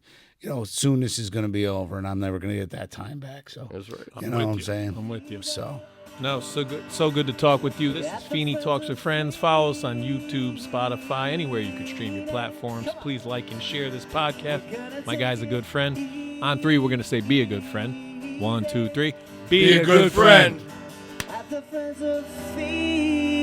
soon this is going to be over, and I'm never going to get that time back. So That's right. you know what I'm saying? I'm with you. So. No, so good to talk with you. This is Feeney Talks with Friends. Follow us on YouTube, Spotify, anywhere you could stream your platforms. Please like and share this podcast. My guy's a good friend. On 3, we're going to say be a good friend. 1, 2, 3. Be a good friend. At the friends of Feeney.